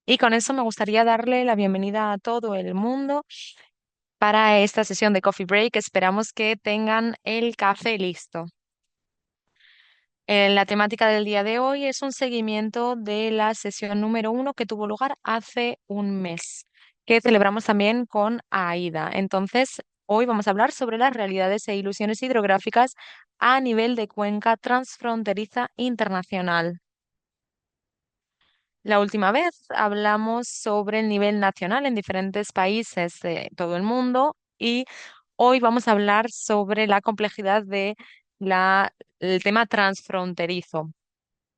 Y con eso me gustaría darle la bienvenida a todo el mundo para esta sesión de Coffee Break. Esperamos que tengan el café listo. La temática del día de hoy es un seguimiento de la sesión número 1 que tuvo lugar hace un mes, que celebramos también con AIDA. Entonces, hoy vamos a hablar sobre las realidades e ilusiones hidrográficas a nivel de cuenca transfronteriza internacional. La última vez hablamos sobre el nivel nacional en diferentes países de todo el mundo y hoy vamos a hablar sobre la complejidad de el tema transfronterizo.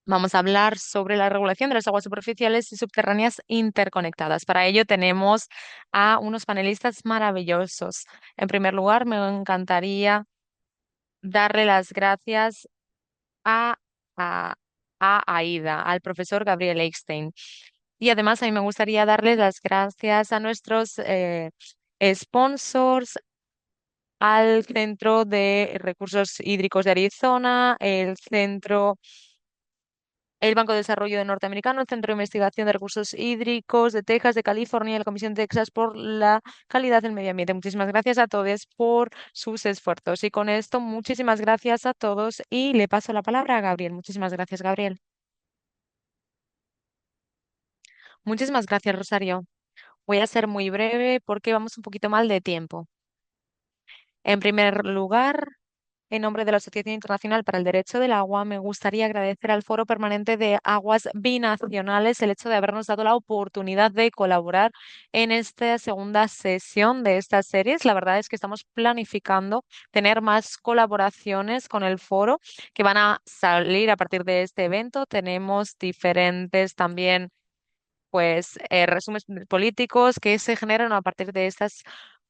Vamos a hablar sobre la regulación de las aguas superficiales y subterráneas interconectadas. Para ello tenemos a unos panelistas maravillosos. En primer lugar, me encantaría darle las gracias a, a, a AIDA, al profesor Gabriel Eckstein. Y además a mí me gustaría darles las gracias a nuestros sponsors, al Centro de Recursos Hídricos de Arizona, el Banco de Desarrollo de Norteamericano, el Centro de Investigación de Recursos Hídricos de Texas, de California y la Comisión de Texas por la calidad del medio ambiente. Muchísimas gracias a todos por sus esfuerzos. Y con esto, muchísimas gracias a todos y le paso la palabra a Gabriel. Muchísimas gracias, Gabriel. Muchísimas gracias, Rosario. Voy a ser muy breve porque vamos un poquito mal de tiempo. En primer lugar, en nombre de la Asociación Internacional para el Derecho del Agua, me gustaría agradecer al Foro Permanente de Aguas Binacionales el hecho de habernos dado la oportunidad de colaborar en esta segunda sesión de estas series. La verdad es que estamos planificando tener más colaboraciones con el foro que van a salir a partir de este evento. Tenemos diferentes también resúmenes políticos que se generan a partir de estas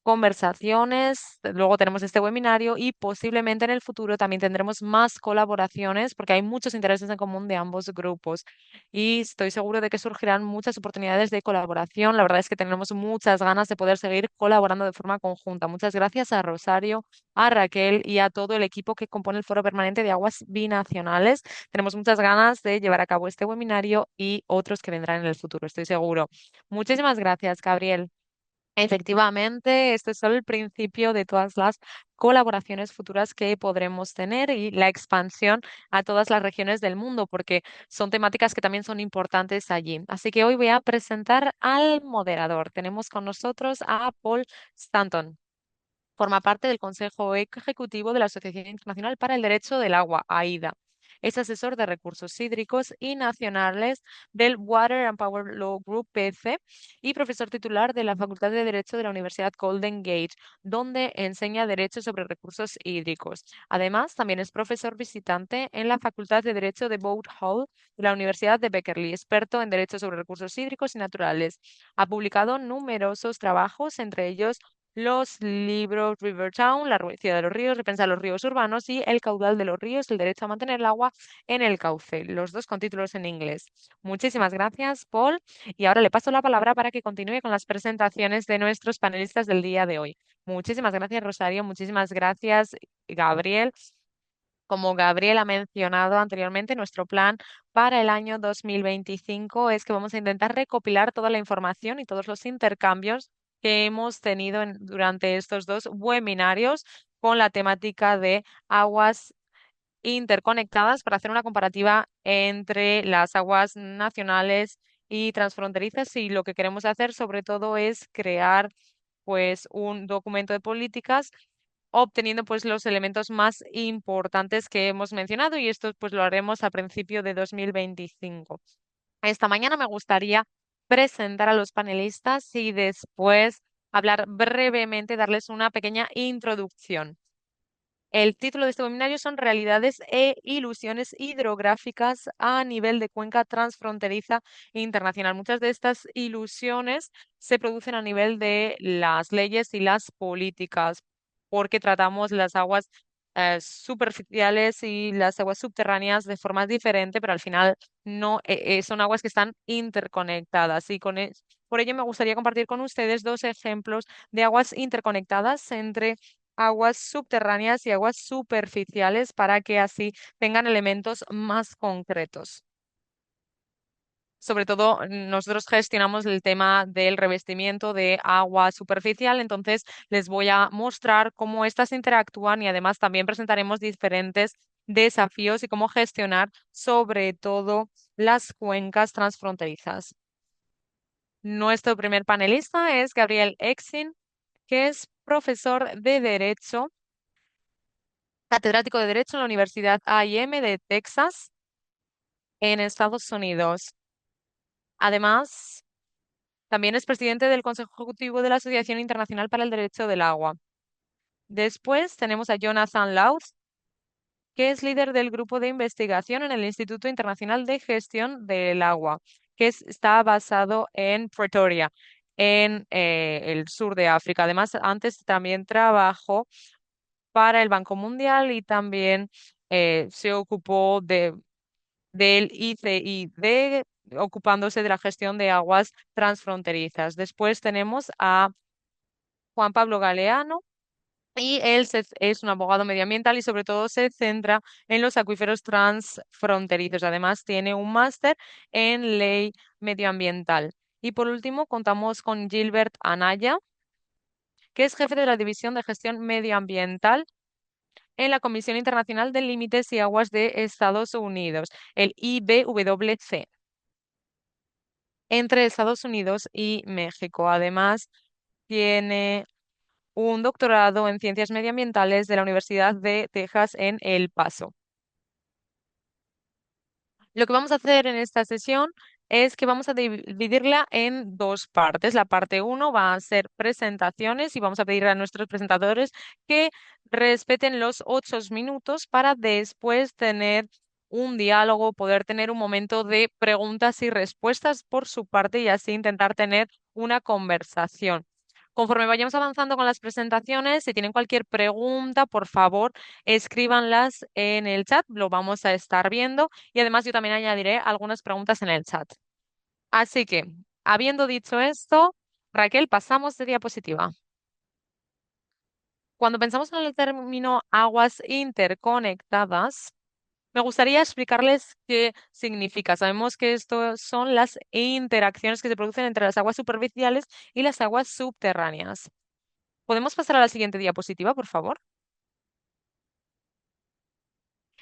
conversaciones. Luego tenemos este webinario y posiblemente en el futuro también tendremos más colaboraciones porque hay muchos intereses en común de ambos grupos y estoy seguro de que surgirán muchas oportunidades de colaboración. La verdad es que tenemos muchas ganas de poder seguir colaborando de forma conjunta. Muchas gracias a Rosario, a Raquel y a todo el equipo que compone el Foro Permanente de Aguas Binacionales. Tenemos muchas ganas de llevar a cabo este webinario y otros que vendrán en el futuro, estoy seguro. Muchísimas gracias, Gabriel. Efectivamente, este es solo el principio de todas las colaboraciones futuras que podremos tener y la expansión a todas las regiones del mundo, porque son temáticas que también son importantes allí. Así que hoy voy a presentar al moderador. Tenemos con nosotros a Paul Stanton. Forma parte del Consejo Ejecutivo de la Asociación Internacional para el Derecho del Agua, AIDA. Es asesor de recursos hídricos y nacionales del Water and Power Law Group PC y profesor titular de la Facultad de Derecho de la Universidad Golden Gate, donde enseña Derecho sobre recursos hídricos. Además, también es profesor visitante en la Facultad de Derecho de Boat Hall de la Universidad de Berkeley, experto en Derecho sobre recursos hídricos y naturales. Ha publicado numerosos trabajos, entre ellos los libros Rivertown, la ciudad de los ríos, repensar los ríos urbanos y el caudal de los ríos, el derecho a mantener el agua en el cauce, los dos con títulos en inglés. Muchísimas gracias, Paul. Y ahora le paso la palabra para que continúe con las presentaciones de nuestros panelistas del día de hoy. Muchísimas gracias, Rosario. Muchísimas gracias, Gabriel. Como Gabriel ha mencionado anteriormente, nuestro plan para el año 2025 es que vamos a intentar recopilar toda la información y todos los intercambios que hemos tenido durante estos dos webinarios con la temática de aguas interconectadas para hacer una comparativa entre las aguas nacionales y transfronterizas. Y lo que queremos hacer sobre todo es crear un documento de políticas obteniendo los elementos más importantes que hemos mencionado y esto lo haremos a principio de 2025. Esta mañana me gustaría presentar a los panelistas y después hablar brevemente, darles una pequeña introducción. El título de este webinario son Realidades e ilusiones hidrográficas a nivel de cuenca transfronteriza internacional. Muchas de estas ilusiones se producen a nivel de las leyes y las políticas, porque tratamos las aguas superficiales y las aguas subterráneas de forma diferente, pero al final no son aguas que están interconectadas. Por ello me gustaría compartir con ustedes dos ejemplos de aguas interconectadas entre aguas subterráneas y aguas superficiales para que así tengan elementos más concretos. Sobre todo, nosotros gestionamos el tema del revestimiento de agua superficial, entonces les voy a mostrar cómo éstas interactúan y además también presentaremos diferentes desafíos y cómo gestionar sobre todo las cuencas transfronterizas. Nuestro primer panelista es Gabriel Exin, que es profesor de Derecho, catedrático de Derecho en la Universidad A&M de Texas, en Estados Unidos. Además, también es presidente del Consejo Ejecutivo de la Asociación Internacional para el Derecho del Agua. Después tenemos a Jonathan Laut, que es líder del grupo de investigación en el Instituto Internacional de Gestión del Agua, que está basado en Pretoria, en el sur de África. Además, antes también trabajó para el Banco Mundial y también se ocupó del ICID, ocupándose de la gestión de aguas transfronterizas. Después tenemos a Juan Pablo Galeano, y él es un abogado medioambiental y sobre todo se centra en los acuíferos transfronterizos. Además, tiene un máster en ley medioambiental. Y por último, contamos con Gilbert Anaya, que es jefe de la División de Gestión Medioambiental en la Comisión Internacional de Límites y Aguas de Estados Unidos, el IBWC, entre Estados Unidos y México. Además, tiene un doctorado en Ciencias Medioambientales de la Universidad de Texas en El Paso. Lo que vamos a hacer en esta sesión es que vamos a dividirla en dos partes. La parte uno va a ser presentaciones y vamos a pedir a nuestros presentadores que respeten los 8 minutos para después tener un diálogo, poder tener un momento de preguntas y respuestas por su parte y así intentar tener una conversación. Conforme vayamos avanzando con las presentaciones, si tienen cualquier pregunta, por favor, escríbanlas en el chat, lo vamos a estar viendo y además yo también añadiré algunas preguntas en el chat. Así que, habiendo dicho esto, Raquel, pasamos de diapositiva. Cuando pensamos en el término aguas interconectadas, me gustaría explicarles qué significa. Sabemos que esto son las interacciones que se producen entre las aguas superficiales y las aguas subterráneas. ¿Podemos pasar a la siguiente diapositiva, por favor?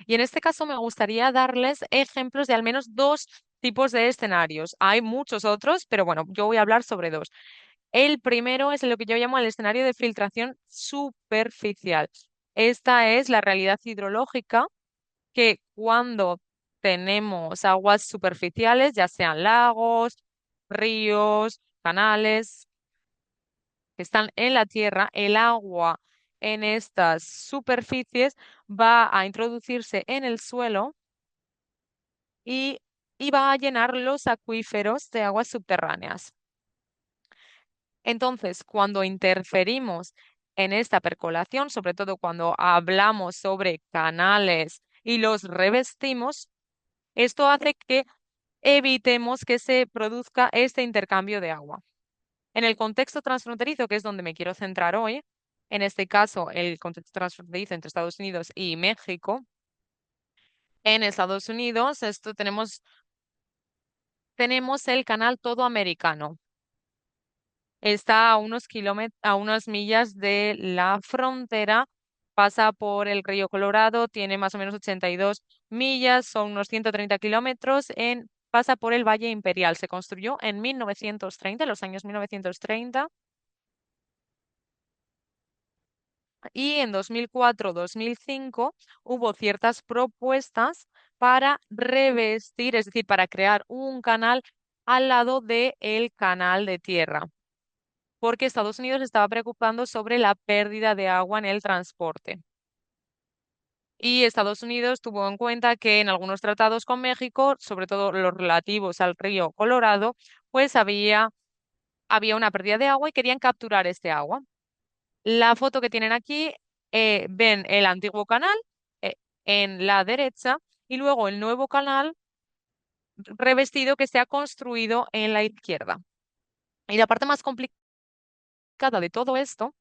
Y en este caso me gustaría darles ejemplos de al menos dos tipos de escenarios. Hay muchos otros, pero bueno, yo voy a hablar sobre dos. El primero es lo que yo llamo el escenario de filtración superficial. Esta es la realidad hidrológica que cuando tenemos aguas superficiales, ya sean lagos, ríos, canales, que están en la tierra, el agua en estas superficies va a introducirse en el suelo y, y va a llenar los acuíferos de aguas subterráneas. Entonces, cuando interferimos en esta percolación, sobre todo cuando hablamos sobre canales y los revestimos, esto hace que evitemos que se produzca este intercambio de agua. En el contexto transfronterizo, que es donde me quiero centrar hoy, en este caso el contexto transfronterizo entre Estados Unidos y México, en Estados Unidos esto tenemos el canal Todo Americano. Está a unos kilómetros, a unas millas de la frontera, pasa por el río Colorado, tiene más o menos 82 millas, son unos 130 kilómetros, pasa por el Valle Imperial. Se construyó en 1930, en los años 1930, y en 2004-2005 hubo ciertas propuestas para revestir, es decir, para crear un canal al lado del canal de tierra, porque Estados Unidos estaba preocupando sobre la pérdida de agua en el transporte. Y Estados Unidos tuvo en cuenta que en algunos tratados con México, sobre todo los relativos al río Colorado, pues había una pérdida de agua y querían capturar este agua. La foto que tienen aquí, ven el antiguo canal eh, en la derecha y luego el nuevo canal revestido que se ha construido en la izquierda. Y la parte más complicada de todo esto,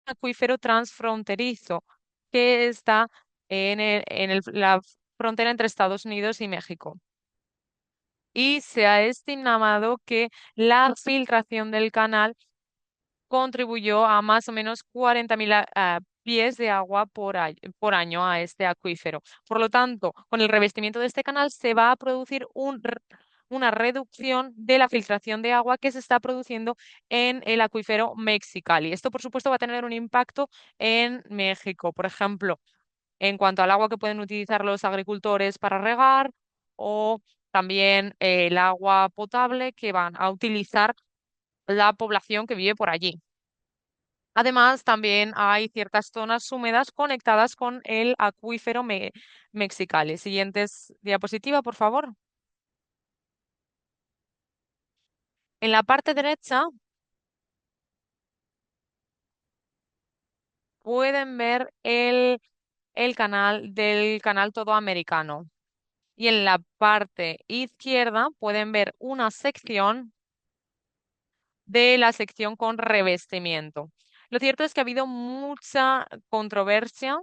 acuífero transfronterizo que está en la frontera entre Estados Unidos y México. y se ha estimado que la filtración del canal contribuyó a más o menos 40.000 pies de agua por año a este acuífero. Por lo tanto, con el revestimiento de este canal se va a producir una reducción de la filtración de agua que se está produciendo en el acuífero Mexicali. Esto, por supuesto, va a tener un impacto en México. Por ejemplo, en cuanto al agua que pueden utilizar los agricultores para regar o también el agua potable que van a utilizar la población que vive por allí. Además, también hay ciertas zonas húmedas conectadas con el acuífero Mexicali. Siguientes diapositiva, por favor. En la parte derecha pueden ver el canal del canal todo americano. Y en la parte izquierda pueden ver una sección de la sección con revestimiento. Lo cierto es que ha habido mucha controversia.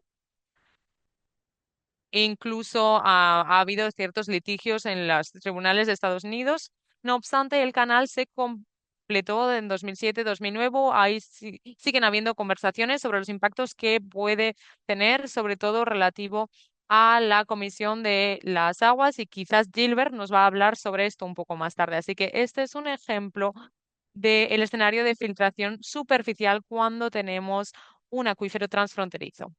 Incluso ha habido ciertos litigios en los tribunales de Estados Unidos. No obstante, el canal se completó en 2007-2009. Ahí siguen habiendo conversaciones sobre los impactos que puede tener, sobre todo relativo a la Comisión de las Aguas, y quizás Gilbert nos va a hablar sobre esto un poco más tarde. Así que este es un ejemplo del escenario de filtración superficial cuando tenemos un acuífero transfronterizo.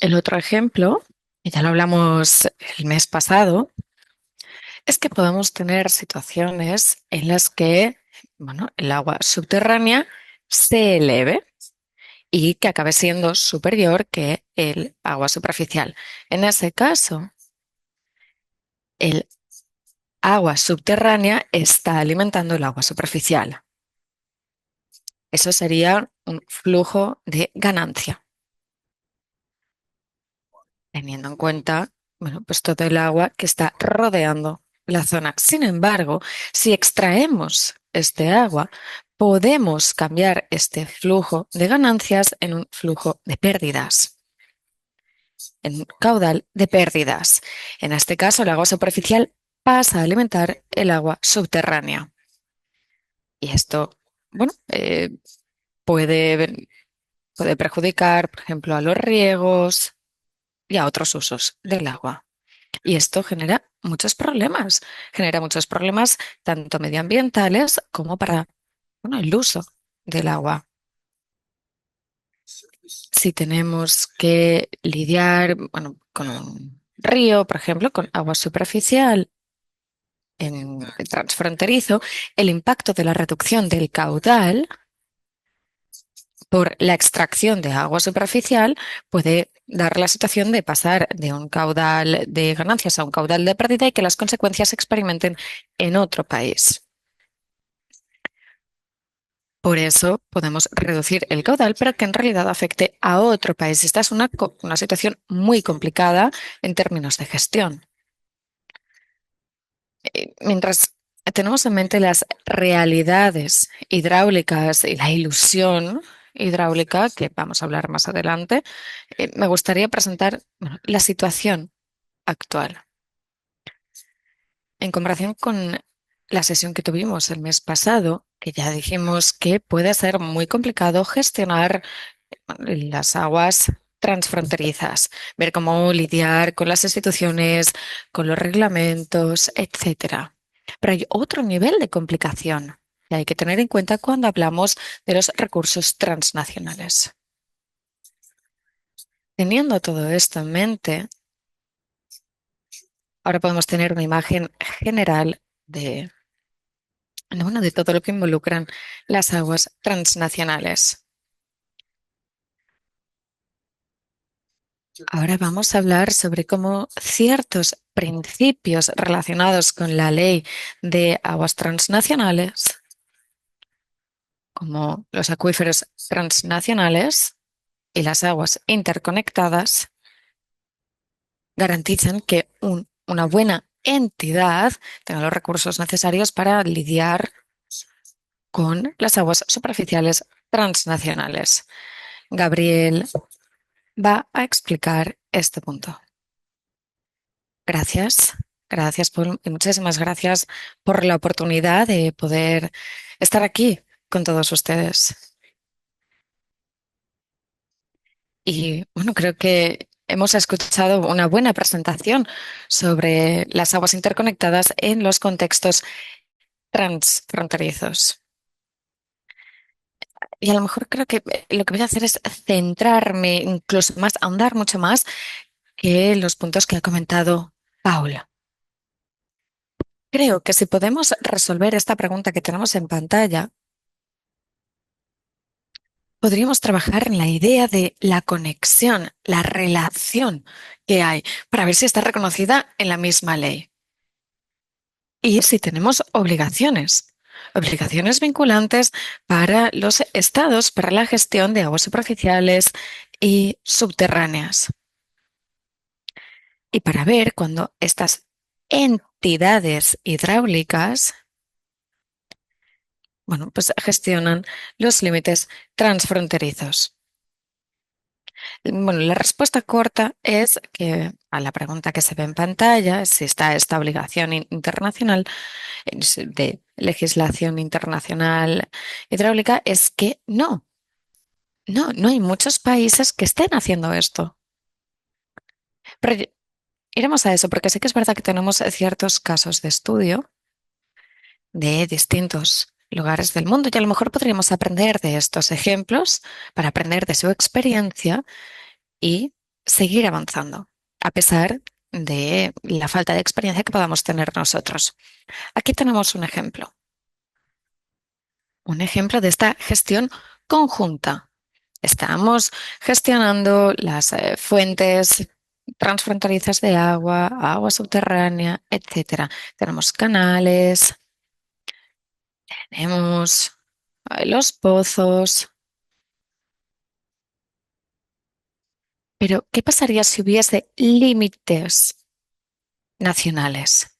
El otro ejemplo, y ya lo hablamos el mes pasado, es que podemos tener situaciones en las que, bueno, el agua subterránea se eleve y que acabe siendo superior que el agua superficial. En ese caso, el agua subterránea está alimentando el agua superficial. Eso sería un flujo de ganancia, teniendo en cuenta, bueno, pues todo el agua que está rodeando la zona. Sin embargo, si extraemos este agua, podemos cambiar este flujo de ganancias en un flujo de pérdidas, en un caudal de pérdidas. En este caso, el agua superficial pasa a alimentar el agua subterránea. Y esto, bueno, puede, puede perjudicar, por ejemplo, a los riegos y a otros usos del agua. Y esto genera muchos problemas tanto medioambientales como para, bueno, el uso del agua. Si tenemos que lidiar, bueno, con un río, por ejemplo, con agua superficial en el transfronterizo, el impacto de la reducción del caudal por la extracción de agua superficial puede dar la situación de pasar de un caudal de ganancias a un caudal de pérdida y que las consecuencias se experimenten en otro país. Por eso podemos reducir el caudal, pero que en realidad afecte a otro país. Esta es una situación muy complicada en términos de gestión. Mientras tenemos en mente las realidades hidráulicas y la ilusión hidráulica, que vamos a hablar más adelante, me gustaría presentar, bueno, la situación actual. En comparación con la sesión que tuvimos el mes pasado, que ya dijimos que puede ser muy complicado gestionar las aguas transfronterizas, ver cómo lidiar con las instituciones, con los reglamentos, etcétera. Pero hay otro nivel de complicación que hay que tener en cuenta cuando hablamos de los recursos transnacionales. Teniendo todo esto en mente, ahora podemos tener una imagen general de, bueno, de todo lo que involucran las aguas transnacionales. Ahora vamos a hablar sobre cómo ciertos principios relacionados con la ley de aguas transnacionales, como los acuíferos transnacionales y las aguas interconectadas, garantizan que una buena entidad tenga los recursos necesarios para lidiar con las aguas superficiales transnacionales. Gabriel va a explicar este punto. Gracias, y muchísimas gracias por la oportunidad de poder estar aquí con todos ustedes. Y bueno, creo que hemos escuchado una buena presentación sobre las aguas interconectadas en los contextos transfronterizos. Y a lo mejor creo que lo que voy a hacer es centrarme incluso más, ahondar mucho más que los puntos que ha comentado Paula. Creo que si podemos resolver esta pregunta que tenemos en pantalla, podríamos trabajar en la idea de la conexión, la relación que hay, para ver si está reconocida en la misma ley. Y si tenemos obligaciones, obligaciones vinculantes para los estados para la gestión de aguas superficiales y subterráneas. Y para ver cuando estas entidades hidráulicas, bueno, pues gestionan los límites transfronterizos. Bueno, la respuesta corta es que a la pregunta que se ve en pantalla, si está esta obligación internacional de legislación internacional hidráulica, es que no hay muchos países que estén haciendo esto. Pero iremos a eso, porque sí que es verdad que tenemos ciertos casos de estudio de distintos lugares del mundo y a lo mejor podríamos aprender de estos ejemplos para aprender de su experiencia y seguir avanzando, a pesar de la falta de experiencia que podamos tener nosotros. Aquí tenemos un ejemplo de esta gestión conjunta. Estamos gestionando las fuentes transfronterizas de agua, agua subterránea, etcétera. Tenemos canales, tenemos los pozos, pero ¿qué pasaría si hubiese límites nacionales?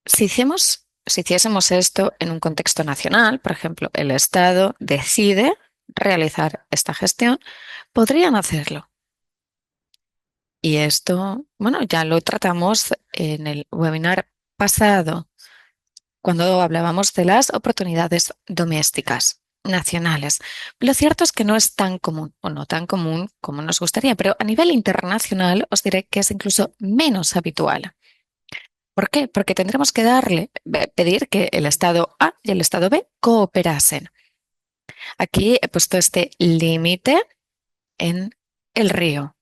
Si hiciésemos esto en un contexto nacional, por ejemplo, el Estado decide realizar esta gestión, podrían hacerlo. Y esto, bueno, ya lo tratamos en el webinar pasado, cuando hablábamos de las oportunidades domésticas nacionales. Lo cierto es que no es tan común o no tan común como nos gustaría, pero a nivel internacional os diré que es incluso menos habitual. ¿Por qué? Porque tendremos que pedir que el Estado A y el Estado B cooperasen. Aquí he puesto este límite en el río.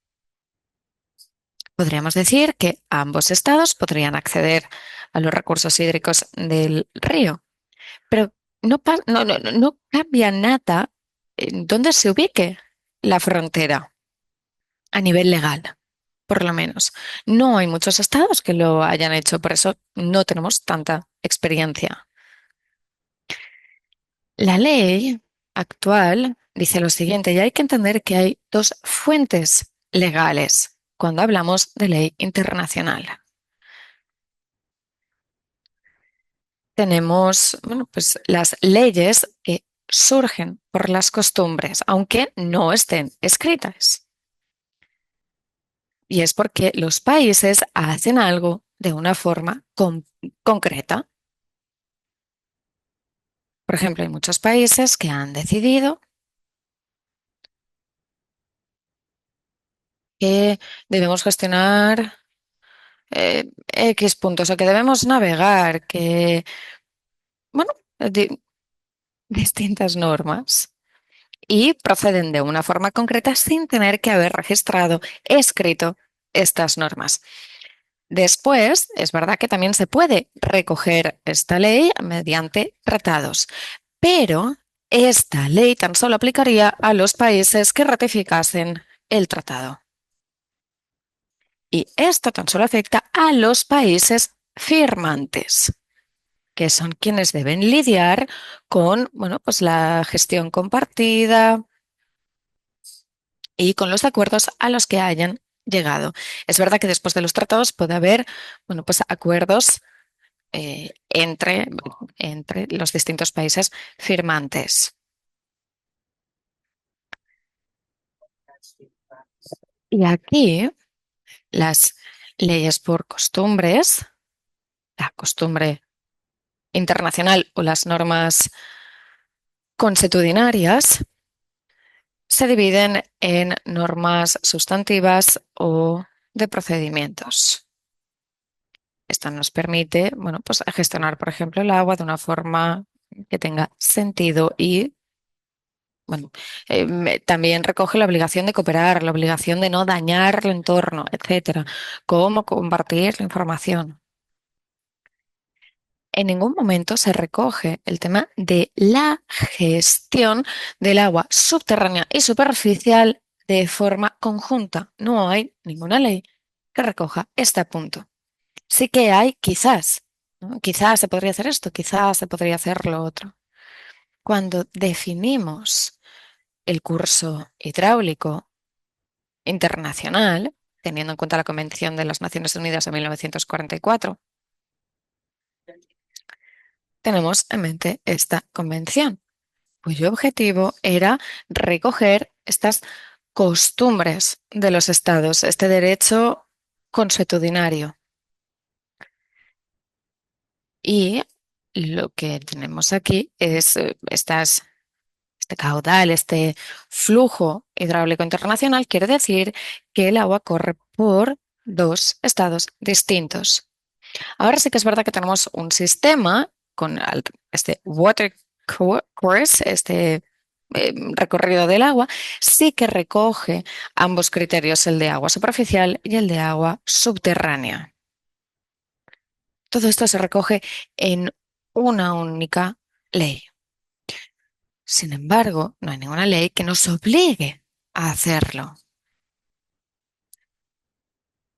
Podríamos decir que ambos estados podrían acceder a los recursos hídricos del río, pero no cambia nada en dónde se ubique la frontera a nivel legal, por lo menos. No hay muchos estados que lo hayan hecho, por eso no tenemos tanta experiencia. La ley actual dice lo siguiente, y hay que entender que hay dos fuentes legales cuando hablamos de ley internacional. Tenemos, bueno, pues las leyes que surgen por las costumbres, aunque no estén escritas. Y es porque los países hacen algo de una forma concreta. Por ejemplo, hay muchos países que han decidido que debemos gestionar X puntos o que debemos navegar, que, bueno, distintas normas y proceden de una forma concreta sin tener que haber registrado, escrito estas normas. Después, es verdad que también se puede recoger esta ley mediante tratados, pero esta ley tan solo aplicaría a los países que ratificasen el tratado. Y esto tan solo afecta a los países firmantes, que son quienes deben lidiar con, bueno, pues la gestión compartida y con los acuerdos a los que hayan llegado. Es verdad que después de los tratados puede haber, bueno, pues acuerdos entre los distintos países firmantes. Y aquí las leyes por costumbres, la costumbre internacional o las normas consuetudinarias se dividen en normas sustantivas o de procedimientos. Esto nos permite, bueno, pues gestionar, por ejemplo, el agua de una forma que tenga sentido y, bueno, también recoge la obligación de cooperar, la obligación de no dañar el entorno, etcétera. Cómo compartir la información. En ningún momento se recoge el tema de la gestión del agua subterránea y superficial de forma conjunta. No hay ninguna ley que recoja este punto. Sí que hay quizás, ¿no? Quizás se podría hacer esto, quizás se podría hacer lo otro. Cuando definimos el curso hidráulico internacional, teniendo en cuenta la Convención de las Naciones Unidas de 1944, tenemos en mente esta convención, cuyo objetivo era recoger estas costumbres de los estados, este derecho consuetudinario. Y lo que tenemos aquí es este caudal, este flujo hidráulico internacional, quiere decir que el agua corre por dos estados distintos. Ahora sí que es verdad que tenemos un sistema con este water course, este recorrido del agua, sí que recoge ambos criterios, el de agua superficial y el de agua subterránea. Todo esto se recoge en una única ley. Sin embargo, no hay ninguna ley que nos obligue a hacerlo,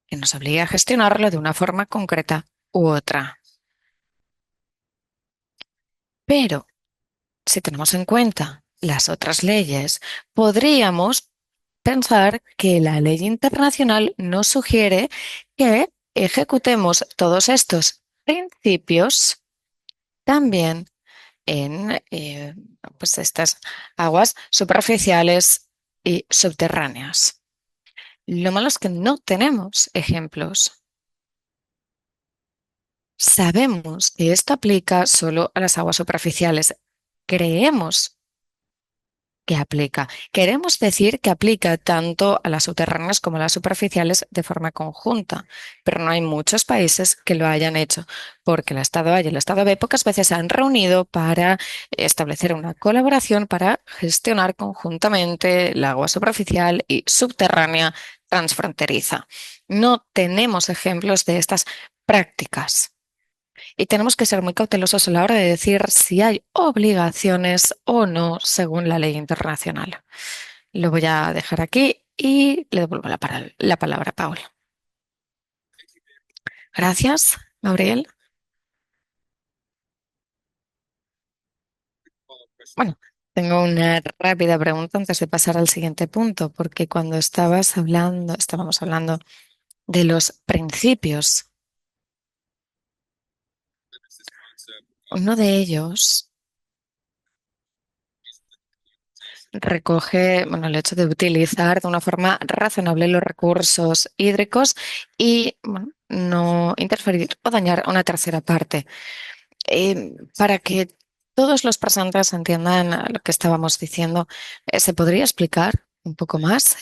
que nos obligue a gestionarlo de una forma concreta u otra. Pero si tenemos en cuenta las otras leyes, podríamos pensar que la ley internacional nos sugiere que ejecutemos todos estos principios también en pues estas aguas superficiales y subterráneas. Lo malo es que no tenemos ejemplos. Sabemos que esto aplica solo a las aguas superficiales. Creemos que aplica. Queremos decir que aplica tanto a las subterráneas como a las superficiales de forma conjunta, pero no hay muchos países que lo hayan hecho, porque el Estado A y el Estado B pocas veces se han reunido para establecer una colaboración para gestionar conjuntamente el agua superficial y subterránea transfronteriza. No tenemos ejemplos de estas prácticas. Y tenemos que ser muy cautelosos a la hora de decir si hay obligaciones o no según la ley internacional. Lo voy a dejar aquí y le devuelvo la palabra a Paula. Gracias, Gabriel. Bueno, tengo una rápida pregunta antes de pasar al siguiente punto, porque cuando estábamos hablando de los principios, uno de ellos recoge, bueno, el hecho de utilizar de una forma razonable los recursos hídricos y, bueno, no interferir o dañar a una tercera parte. Para que todos los presentes entiendan lo que estábamos diciendo, ¿se podría explicar un poco más?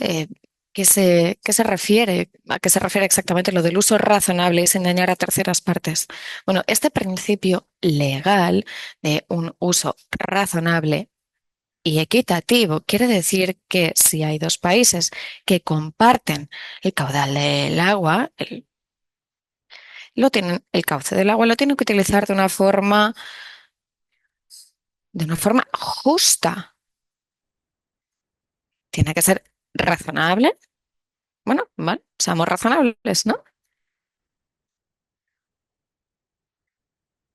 ¿Qué se refiere? ¿A qué se refiere exactamente lo del uso razonable y sin dañar a terceras partes? Bueno, este principio legal de un uso razonable y equitativo quiere decir que si hay dos países que comparten el caudal del agua, el cauce del agua lo tienen que utilizar de una forma justa. Tiene que ser razonable. Bueno, vale, seamos razonables, ¿no?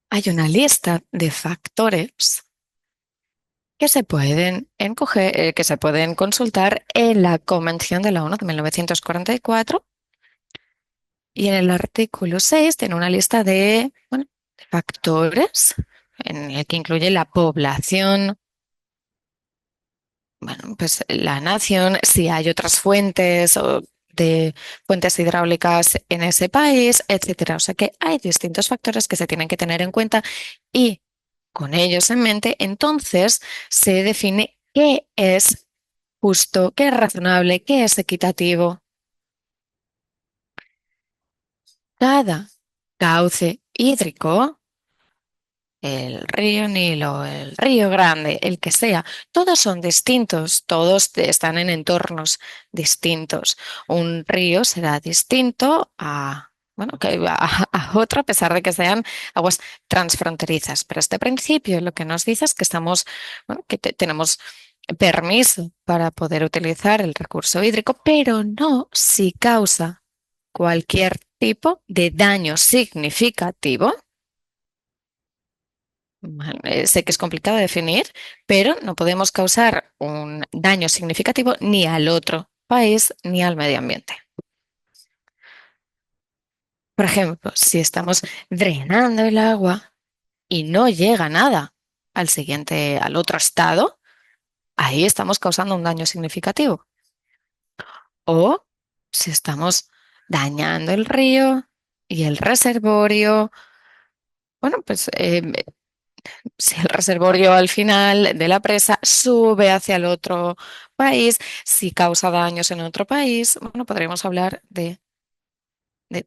Hay una lista de factores que se pueden que se pueden consultar en la Convención de la ONU de 1944. Y en el artículo 6 tiene una lista de, bueno, de factores en el que incluye la población, bueno, pues la nación, si hay otras fuentes o de fuentes hidráulicas en ese país, etcétera. O sea que hay distintos factores que se tienen que tener en cuenta y con ellos en mente, entonces se define qué es justo, qué es razonable, qué es equitativo. Cada cauce hídrico, el río Nilo, el río Grande, el que sea, todos son distintos, todos están en entornos distintos. Un río será distinto a, bueno, a otro, a pesar de que sean aguas transfronterizas. Pero este principio lo que nos dice es que estamos, bueno, que tenemos permiso para poder utilizar el recurso hídrico, pero no si causa cualquier tipo de daño significativo. Vale, sé que es complicado de definir, pero no podemos causar un daño significativo ni al otro país ni al medio ambiente. Por ejemplo, si estamos drenando el agua y no llega nada al otro estado, ahí estamos causando un daño significativo. O si estamos dañando el río y el reservorio, bueno, pues si el reservorio al final de la presa sube hacia el otro país, si causa daños en otro país, bueno, podríamos hablar de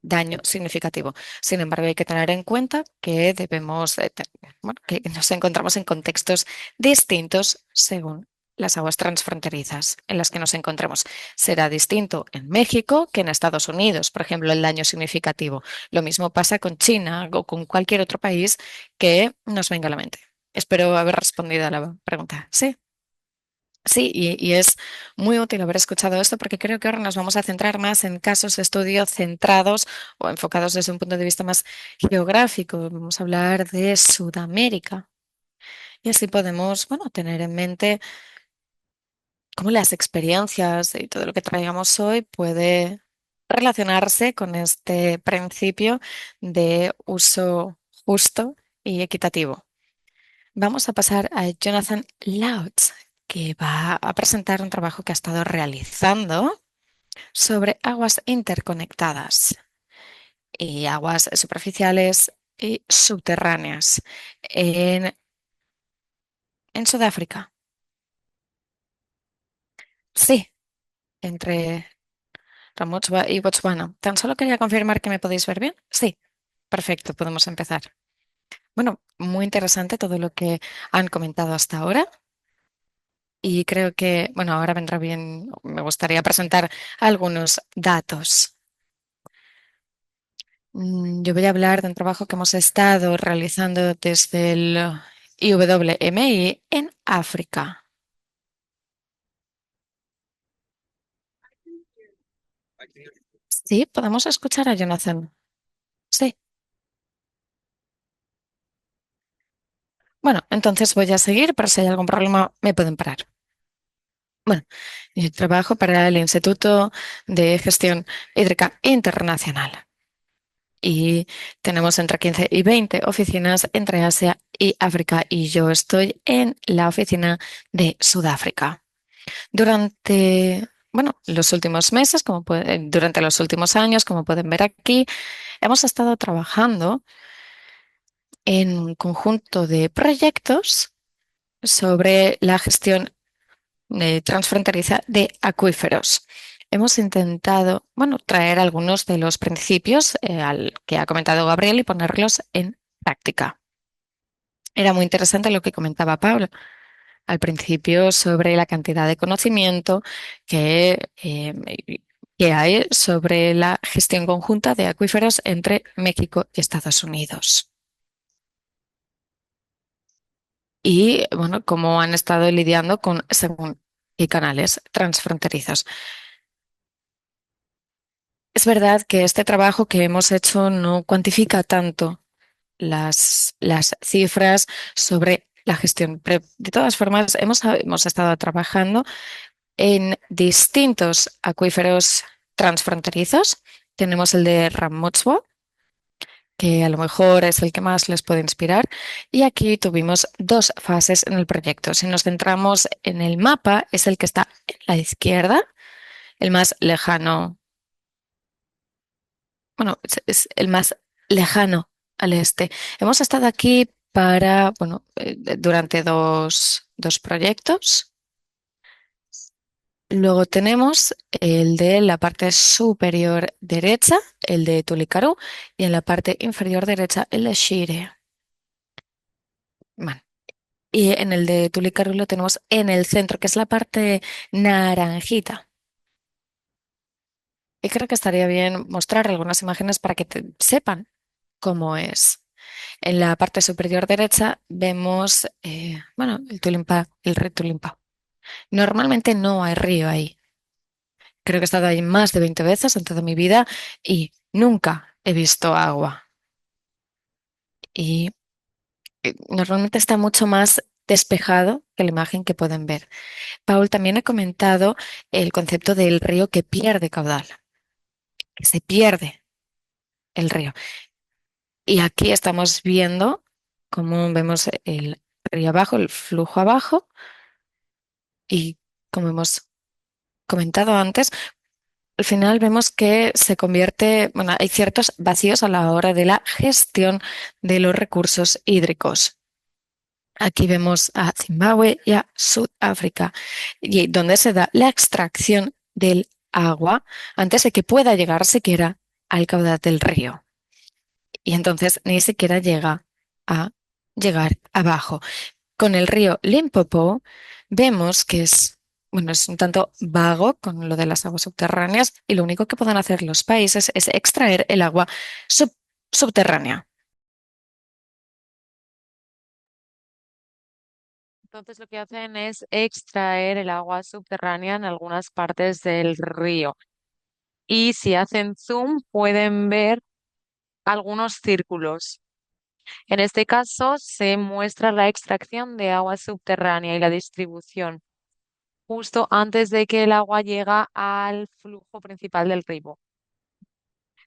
daño significativo. Sin embargo, hay que tener en cuenta que debemos, bueno, que nos encontramos en contextos distintos según las aguas transfronterizas en las que nos encontremos. Será distinto en México que en Estados Unidos, por ejemplo, el daño significativo. Lo mismo pasa con China o con cualquier otro país que nos venga a la mente. Espero haber respondido a la pregunta. Sí. Sí, y es muy útil haber escuchado esto porque creo que ahora nos vamos a centrar más en casos de estudio centrados o enfocados desde un punto de vista más geográfico. Vamos a hablar de Sudamérica y así podemos, bueno, tener en mente cómo las experiencias y todo lo que traigamos hoy puede relacionarse con este principio de uso justo y equitativo. Vamos a pasar a Jonathan Lautz, que va a presentar un trabajo que ha estado realizando sobre aguas interconectadas y aguas superficiales y subterráneas en, en Sudáfrica. Sí, entre Ramotswa y Botswana. Tan solo quería confirmar que me podéis ver bien. Sí, perfecto, podemos empezar. Bueno, muy interesante todo lo que han comentado hasta ahora. Y creo que, bueno, ahora vendrá bien, me gustaría presentar algunos datos. Yo voy a hablar de un trabajo que hemos estado realizando desde el IWMI en África. Sí, podemos escuchar a Jonathan. Sí. Bueno, entonces voy a seguir, pero si hay algún problema me pueden parar. Bueno, yo trabajo para el Instituto de Gestión Hídrica Internacional y tenemos entre 15 y 20 oficinas entre Asia y África y yo estoy en la oficina de Sudáfrica. Durante, bueno, los últimos meses, durante los últimos años, como pueden ver aquí, hemos estado trabajando en un conjunto de proyectos sobre la gestión transfronteriza de acuíferos. Hemos intentado, bueno, traer algunos de los principios al que ha comentado Gabriel y ponerlos en práctica. Era muy interesante lo que comentaba Pablo al principio sobre la cantidad de conocimiento que hay sobre la gestión conjunta de acuíferos entre México y Estados Unidos. Y bueno, cómo han estado lidiando con según qué canales transfronterizos. Es verdad que este trabajo que hemos hecho no cuantifica tanto las cifras sobre la gestión, pero de todas formas hemos estado trabajando en distintos acuíferos transfronterizos. Tenemos el de Ramotswa, que a lo mejor es el que más les puede inspirar. Y aquí tuvimos dos fases en el proyecto. Si nos centramos en el mapa, es el que está en la izquierda, el más lejano. bueno, es el más lejano al este. Hemos estado aquí para, bueno, durante dos proyectos. Luego tenemos el de la parte superior derecha, el de Tulicarú, y en la parte inferior derecha, el de Shire. Bueno, y en el de Tulicarú lo tenemos en el centro, que es la parte naranjita. Y creo que estaría bien mostrar algunas imágenes para que sepan cómo es. En la parte superior derecha vemos, bueno, el Tulimpa, el río Tulimpa. Normalmente no hay río ahí. Creo que he estado ahí más de 20 veces en toda mi vida y nunca he visto agua. Y normalmente está mucho más despejado que la imagen que pueden ver. Paul también ha comentado el concepto del río que pierde caudal, que se pierde el río. Y aquí estamos viendo cómo vemos el río abajo, el flujo abajo, y como hemos comentado antes, al final vemos que se convierte, bueno, hay ciertos vacíos a la hora de la gestión de los recursos hídricos. Aquí vemos a Zimbabue y a Sudáfrica, y donde se da la extracción del agua antes de que pueda llegar siquiera al caudal del río. Y entonces ni siquiera llega a llegar abajo. Con el río Limpopo vemos que es, bueno, es un tanto vago con lo de las aguas subterráneas y lo único que pueden hacer los países es extraer el agua subterránea. Entonces lo que hacen es extraer el agua subterránea en algunas partes del río. Y si hacen zoom pueden ver algunos círculos. En este caso se muestra la extracción de agua subterránea y la distribución justo antes de que el agua llega al flujo principal del río.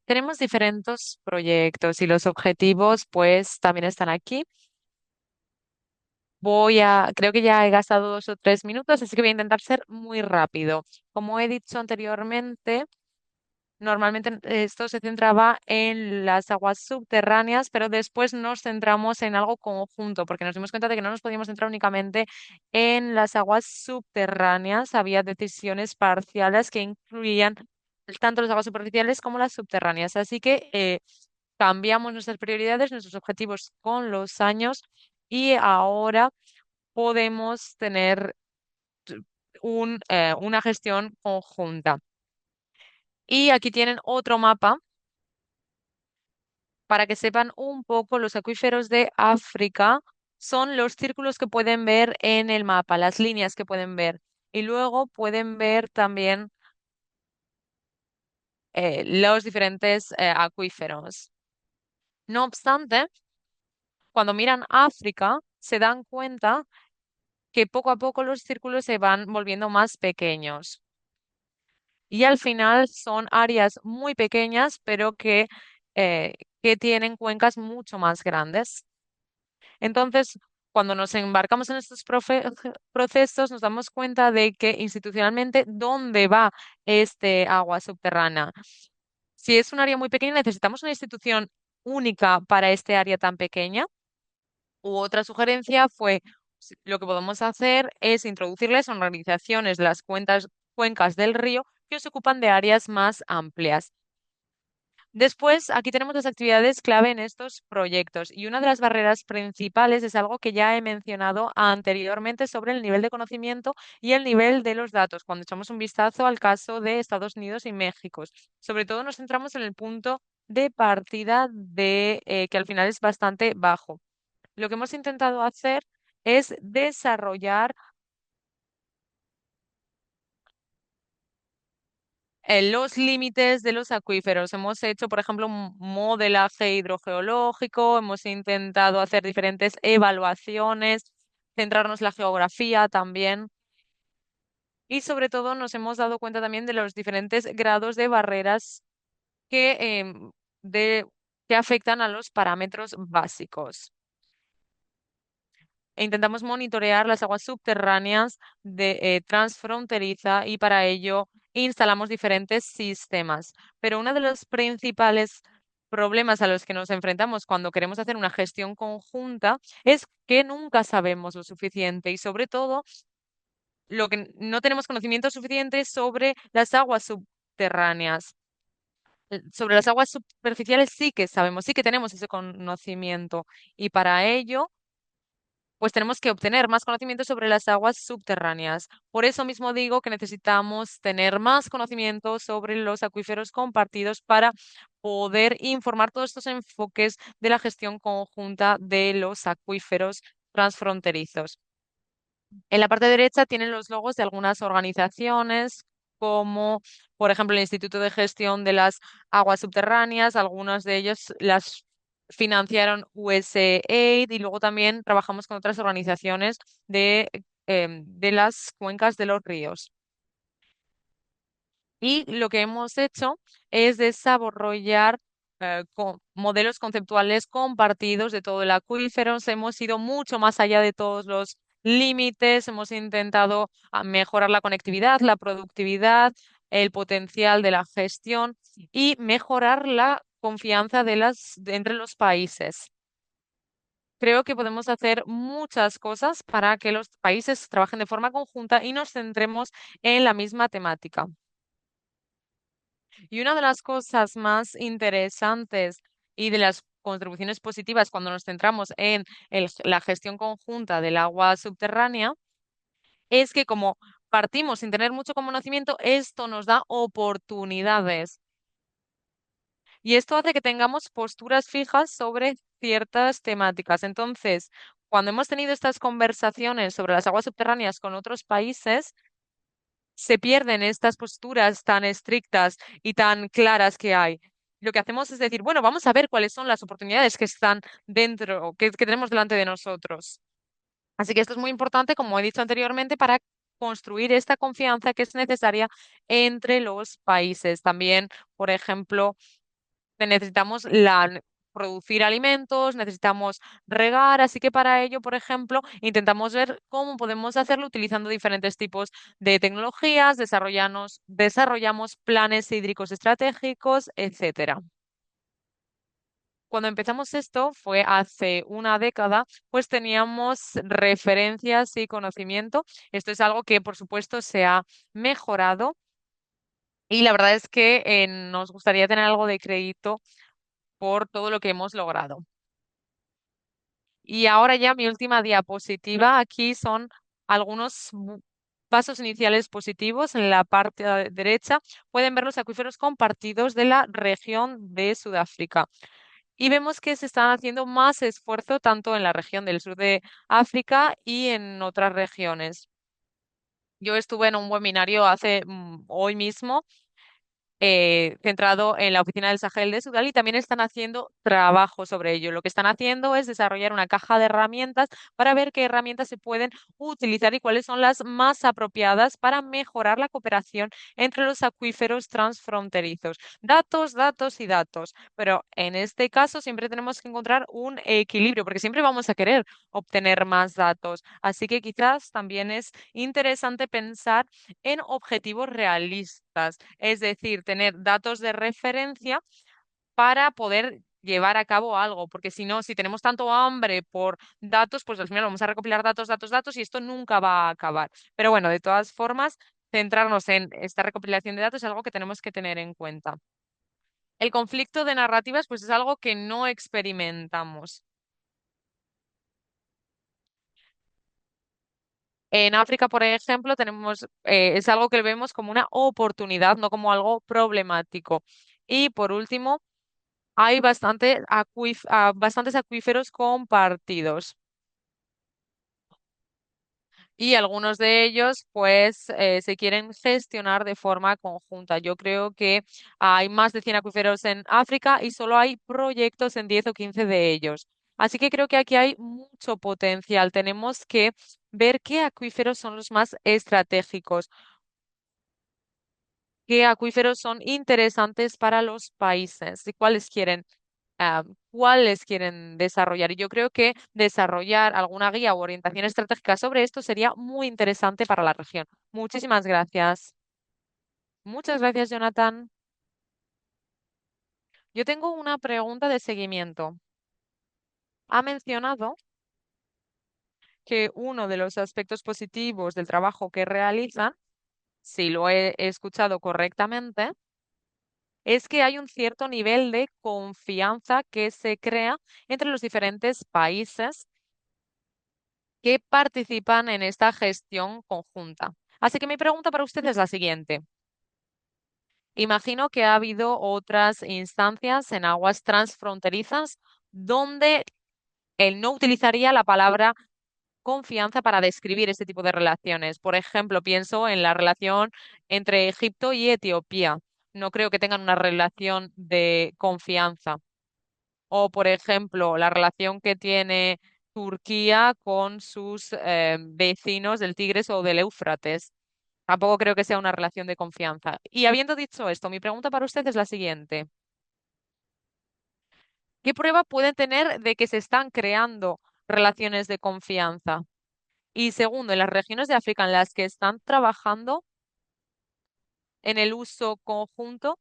Tenemos diferentes proyectos y los objetivos pues también están aquí. Creo que ya he gastado 2 o 3 minutos, así que voy a intentar ser muy rápido. Como he dicho anteriormente, normalmente esto se centraba en las aguas subterráneas, pero después nos centramos en algo conjunto, porque nos dimos cuenta de que no nos podíamos centrar únicamente en las aguas subterráneas. Había decisiones parciales que incluían tanto las aguas superficiales como las subterráneas. Así que cambiamos nuestras prioridades, nuestros objetivos con los años y ahora podemos tener una gestión conjunta. Y aquí tienen otro mapa para que sepan un poco los acuíferos de África. Son los círculos que pueden ver en el mapa, las líneas que pueden ver. Y luego pueden ver también los diferentes acuíferos. No obstante, cuando miran África, se dan cuenta que poco a poco los círculos se van volviendo más pequeños. Y al final son áreas muy pequeñas, pero eh, que tienen cuencas mucho más grandes. Entonces, cuando nos embarcamos en estos procesos, nos damos cuenta de que institucionalmente, ¿dónde va este agua subterránea? Si es un área muy pequeña, necesitamos una institución única para este área tan pequeña. U otra sugerencia fue, lo que podemos hacer es introducirles a organizaciones de las cuencas del río que se ocupan de áreas más amplias. Después, aquí tenemos las actividades clave en estos proyectos y una de las barreras principales es algo que ya he mencionado anteriormente sobre el nivel de conocimiento y el nivel de los datos. Cuando echamos un vistazo al caso de Estados Unidos y México, sobre todo nos centramos en el punto de partida que al final es bastante bajo. Lo que hemos intentado hacer es desarrollar los límites de los acuíferos. Hemos hecho, por ejemplo, un modelaje hidrogeológico, hemos intentado hacer diferentes evaluaciones, centrarnos en la geografía también y sobre todo nos hemos dado cuenta también de los diferentes grados de barreras que, de, que afectan a los parámetros básicos. e intentamos monitorear las aguas subterráneas de transfronteriza y para ello instalamos diferentes sistemas. Pero uno de los principales problemas a los que nos enfrentamos cuando queremos hacer una gestión conjunta es que nunca sabemos lo suficiente y sobre todo lo que no tenemos conocimiento suficiente sobre las aguas subterráneas. Sobre las aguas superficiales sí que sabemos, sí que tenemos ese conocimiento y para ello pues tenemos que obtener más conocimiento sobre las aguas subterráneas. Por eso mismo digo que necesitamos tener más conocimiento sobre los acuíferos compartidos para poder informar todos estos enfoques de la gestión conjunta de los acuíferos transfronterizos. En la parte derecha tienen los logos de algunas organizaciones, como por ejemplo el Instituto de Gestión de las Aguas Subterráneas, algunos de ellos las financiaron USAID y luego también trabajamos con otras organizaciones de las cuencas de los ríos. Y lo que hemos hecho es desarrollar modelos conceptuales compartidos de todo el acuífero. Hemos ido mucho más allá de todos los límites. Hemos intentado mejorar la conectividad, la productividad, el potencial de la gestión y mejorar la confianza entre los países. Creo que podemos hacer muchas cosas para que los países trabajen de forma conjunta y nos centremos en la misma temática. Y una de las cosas más interesantes y de las contribuciones positivas cuando nos centramos en la gestión conjunta del agua subterránea es que como partimos sin tener mucho conocimiento, esto nos da oportunidades y esto hace que tengamos posturas fijas sobre ciertas temáticas. Entonces, cuando hemos tenido estas conversaciones sobre las aguas subterráneas con otros países, se pierden estas posturas tan estrictas y tan claras que hay. Lo que hacemos es decir, bueno, vamos a ver cuáles son las oportunidades que están dentro, que tenemos delante de nosotros. Así que esto es muy importante, como he dicho anteriormente, para construir esta confianza que es necesaria entre los países. También, por ejemplo, necesitamos producir alimentos, necesitamos regar, así que para ello, por ejemplo, intentamos ver cómo podemos hacerlo utilizando diferentes tipos de tecnologías, desarrollamos planes hídricos estratégicos, etcétera. Cuando empezamos esto, fue hace una década, pues teníamos referencias y conocimiento. Esto es algo que, por supuesto, se ha mejorado y la verdad es que nos gustaría tener algo de crédito por todo lo que hemos logrado. Y ahora ya mi última diapositiva. Aquí son algunos pasos iniciales positivos. En la parte derecha pueden ver los acuíferos compartidos de la región de Sudáfrica. Y vemos que se están haciendo más esfuerzo tanto en la región del sur de África y en otras regiones. Yo estuve en un webinario hoy mismo centrado en la oficina del Sahel de Sudán y también están haciendo trabajo sobre ello. Lo que están haciendo es desarrollar una caja de herramientas para ver qué herramientas se pueden utilizar y cuáles son las más apropiadas para mejorar la cooperación entre los acuíferos transfronterizos. Datos, datos y datos. Pero en este caso siempre tenemos que encontrar un equilibrio porque siempre vamos a querer obtener más datos. Así que quizás también es interesante pensar en objetivos realistas, es decir, tener datos de referencia para poder llevar a cabo algo, porque si no, si tenemos tanto hambre por datos, pues al final vamos a recopilar datos, datos, datos y esto nunca va a acabar. Pero bueno, de todas formas, centrarnos en esta recopilación de datos es algo que tenemos que tener en cuenta. El conflicto de narrativas, pues es algo que no experimentamos. En África, por ejemplo, es algo que vemos como una oportunidad, no como algo problemático. Y por último, hay bastantes acuíferos compartidos y algunos de ellos pues se quieren gestionar de forma conjunta. Yo creo que hay más de 100 acuíferos en África y solo hay proyectos en 10 o 15 de ellos. Así que creo que aquí hay mucho potencial. Tenemos que ver qué acuíferos son los más estratégicos, qué acuíferos son interesantes para los países y cuáles quieren. cuáles quieren desarrollar. Y yo creo que desarrollar alguna guía o orientación estratégica sobre esto sería muy interesante para la región. Muchísimas gracias. Muchas gracias, Jonathan. Yo tengo una pregunta de seguimiento. Ha mencionado que uno de los aspectos positivos del trabajo que realizan, si lo he escuchado correctamente, es que hay un cierto nivel de confianza que se crea entre los diferentes países que participan en esta gestión conjunta. Así que mi pregunta para usted es la siguiente. Imagino que ha habido otras instancias en aguas transfronterizas donde él no utilizaría la palabra confianza para describir este tipo de relaciones. Por ejemplo, pienso en la relación entre Egipto y Etiopía. No creo que tengan una relación de confianza. O, por ejemplo, la relación que tiene Turquía con sus vecinos del Tigres o del Éufrates. Tampoco creo que sea una relación de confianza. Y habiendo dicho esto, mi pregunta para usted es la siguiente. ¿Qué prueba pueden tener de que se están creando relaciones de confianza? Y segundo, en las regiones de África en las que están trabajando en el uso conjunto,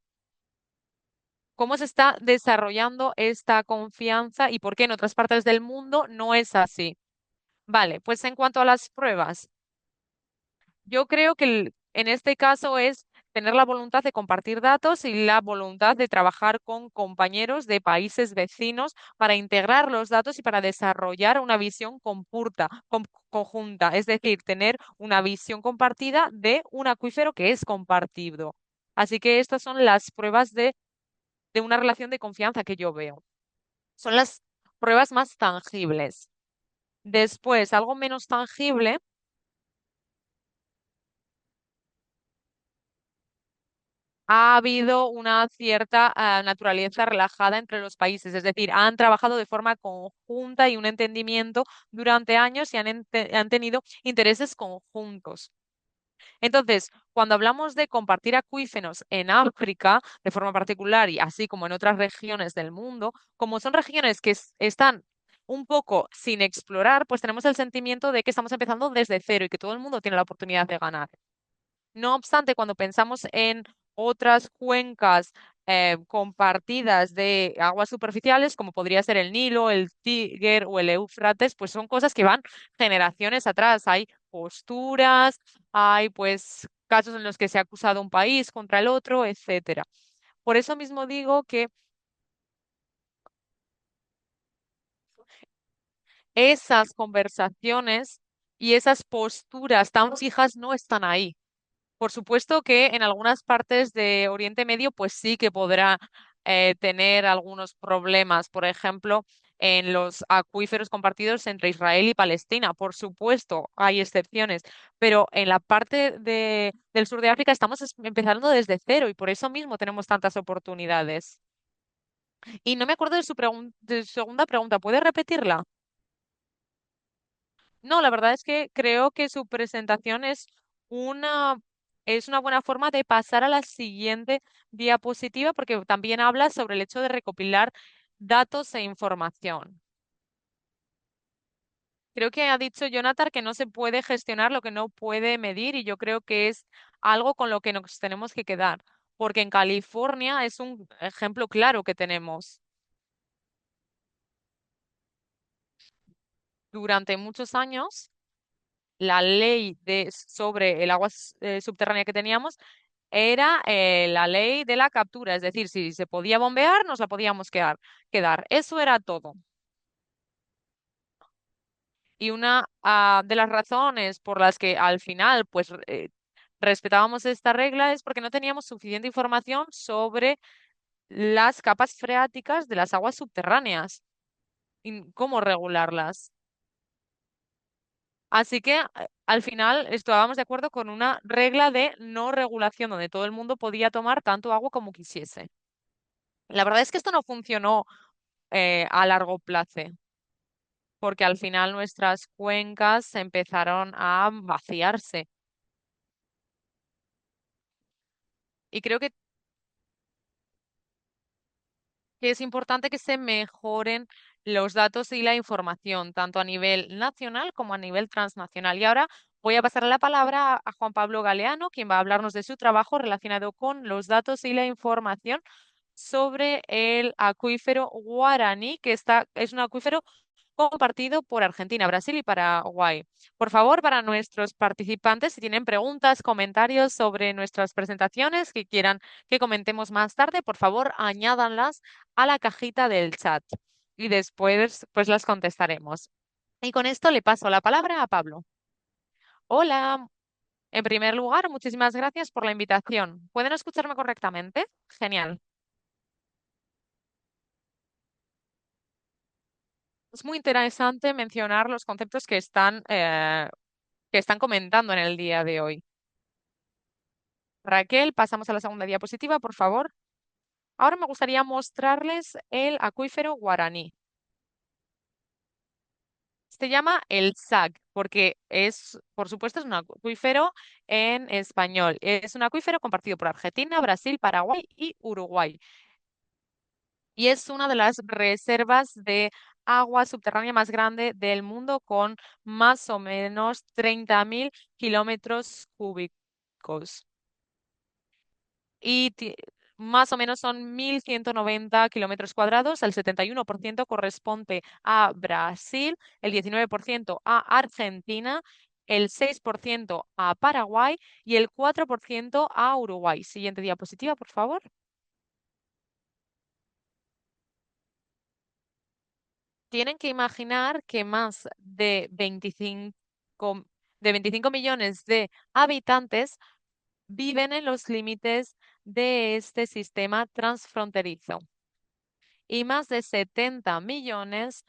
¿cómo se está desarrollando esta confianza y por qué en otras partes del mundo no es así? Vale, pues en cuanto a las pruebas, yo creo que en este caso es tener la voluntad de compartir datos y la voluntad de trabajar con compañeros de países vecinos para integrar los datos y para desarrollar una visión conjunta, es decir, tener una visión compartida de un acuífero que es compartido. Así que estas son las pruebas de una relación de confianza que yo veo. Son las pruebas más tangibles. Después, algo menos tangible. Ha habido una cierta naturaleza relajada entre los países, es decir, han trabajado de forma conjunta y un entendimiento durante años y han tenido intereses conjuntos. Entonces, cuando hablamos de compartir acuíferos en África, de forma particular y así como en otras regiones del mundo, como son regiones que están un poco sin explorar, pues tenemos el sentimiento de que estamos empezando desde cero y que todo el mundo tiene la oportunidad de ganar. No obstante, cuando pensamos en otras cuencas compartidas de aguas superficiales, como podría ser el Nilo, el Tíger o el Éufrates, pues son cosas que van generaciones atrás. Hay posturas, hay pues casos en los que se ha acusado un país contra el otro, etcétera. Por eso mismo digo que esas conversaciones y esas posturas tan fijas no están ahí. Por supuesto que en algunas partes de Oriente Medio, pues sí que podrá tener algunos problemas, por ejemplo, en los acuíferos compartidos entre Israel y Palestina. Por supuesto, hay excepciones, pero en la parte del sur de África estamos empezando desde cero y por eso mismo tenemos tantas oportunidades. Y no me acuerdo de su segunda pregunta, ¿puede repetirla? No, la verdad es que creo que su presentación una, es una buena forma de pasar a la siguiente diapositiva porque también habla sobre el hecho de recopilar datos e información. Creo que ha dicho Jonathan que no se puede gestionar lo que no puede medir y yo creo que es algo con lo que nos tenemos que quedar, porque en California es un ejemplo claro que tenemos. Durante muchos años, la ley sobre el agua subterránea que teníamos era la ley de la captura, es decir, si se podía bombear, nos la podíamos quedar. Eso era todo. Y una de las razones por las que al final pues respetábamos esta regla es porque no teníamos suficiente información sobre las capas freáticas de las aguas subterráneas y cómo regularlas. Así que al final estábamos de acuerdo con una regla de no regulación donde todo el mundo podía tomar tanto agua como quisiese. La verdad es que esto no funcionó a largo plazo, porque al final nuestras cuencas empezaron a vaciarse. Y creo que que es importante que se mejoren los datos y la información, tanto a nivel nacional como a nivel transnacional. Y ahora voy a pasar la palabra a Juan Pablo Galeano, quien va a hablarnos de su trabajo relacionado con los datos y la información sobre el acuífero Guaraní, es un acuífero compartido por Argentina, Brasil y Paraguay. Por favor, para nuestros participantes, si tienen preguntas, comentarios sobre nuestras presentaciones que quieran que comentemos más tarde, por favor, añádanlas a la cajita del chat y después pues las contestaremos. Y con esto le paso la palabra a Pablo. Hola, en primer lugar, muchísimas gracias por la invitación. ¿Pueden escucharme correctamente? Genial. Es muy interesante mencionar los conceptos que están comentando en el día de hoy. Raquel, pasamos a la segunda diapositiva, por favor. Ahora me gustaría mostrarles el acuífero Guaraní. Se llama el SAG porque por supuesto, es un acuífero en español. Es un acuífero compartido por Argentina, Brasil, Paraguay y Uruguay. Y es una de las reservas de agua subterránea más grande del mundo con más o menos 30.000 kilómetros cúbicos. y ti- Más o menos son 1.190 kilómetros cuadrados. El 71% corresponde a Brasil, el 19% a Argentina, el 6% a Paraguay y el 4% a Uruguay. Siguiente diapositiva, por favor. Tienen que imaginar que más de 25 millones de habitantes viven en los límites de este sistema transfronterizo y más de 70 millones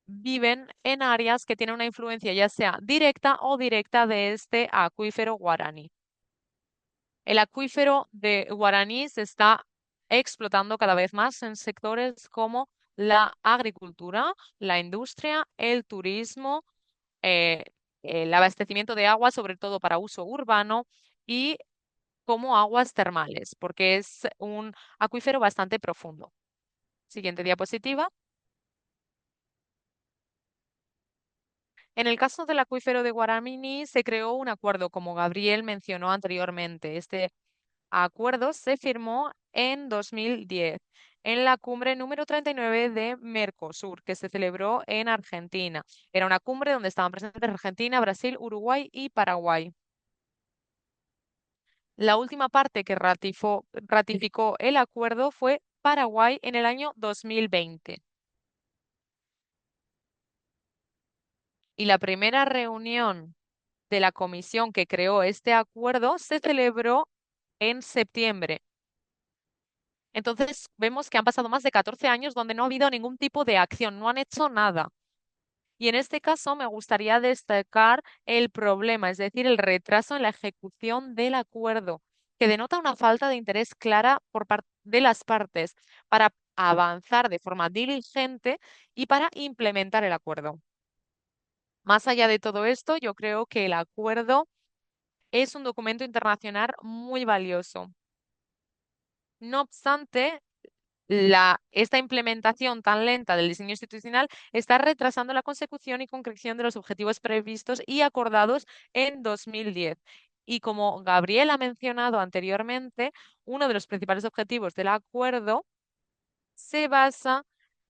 viven en áreas que tienen una influencia ya sea directa o directa de este acuífero guaraní. El acuífero de Guaraní se está explotando cada vez más en sectores como la agricultura, la industria, el turismo, eh, el abastecimiento de agua, sobre todo para uso urbano, y como aguas termales, porque es un acuífero bastante profundo. Siguiente diapositiva. En el caso del acuífero de Guaramini se creó un acuerdo, como Gabriel mencionó anteriormente. Este acuerdo se firmó en 2010 en la cumbre número 39 de Mercosur, que se celebró en Argentina. Era una cumbre donde estaban presentes Argentina, Brasil, Uruguay y Paraguay. La última parte que ratificó el acuerdo fue Paraguay en el año 2020. Y la primera reunión de la comisión que creó este acuerdo se celebró en septiembre. Entonces vemos que han pasado más de 14 años donde no ha habido ningún tipo de acción, no han hecho nada. Y en este caso me gustaría destacar el problema, es decir, el retraso en la ejecución del acuerdo, que denota una falta de interés clara por parte de las partes para avanzar de forma diligente y para implementar el acuerdo. Más allá de todo esto, yo creo que el acuerdo es un documento internacional muy valioso. No obstante, esta implementación tan lenta del diseño institucional está retrasando la consecución y concreción de los objetivos previstos y acordados en 2010. Y como Gabriel ha mencionado anteriormente, uno de los principales objetivos del acuerdo se basa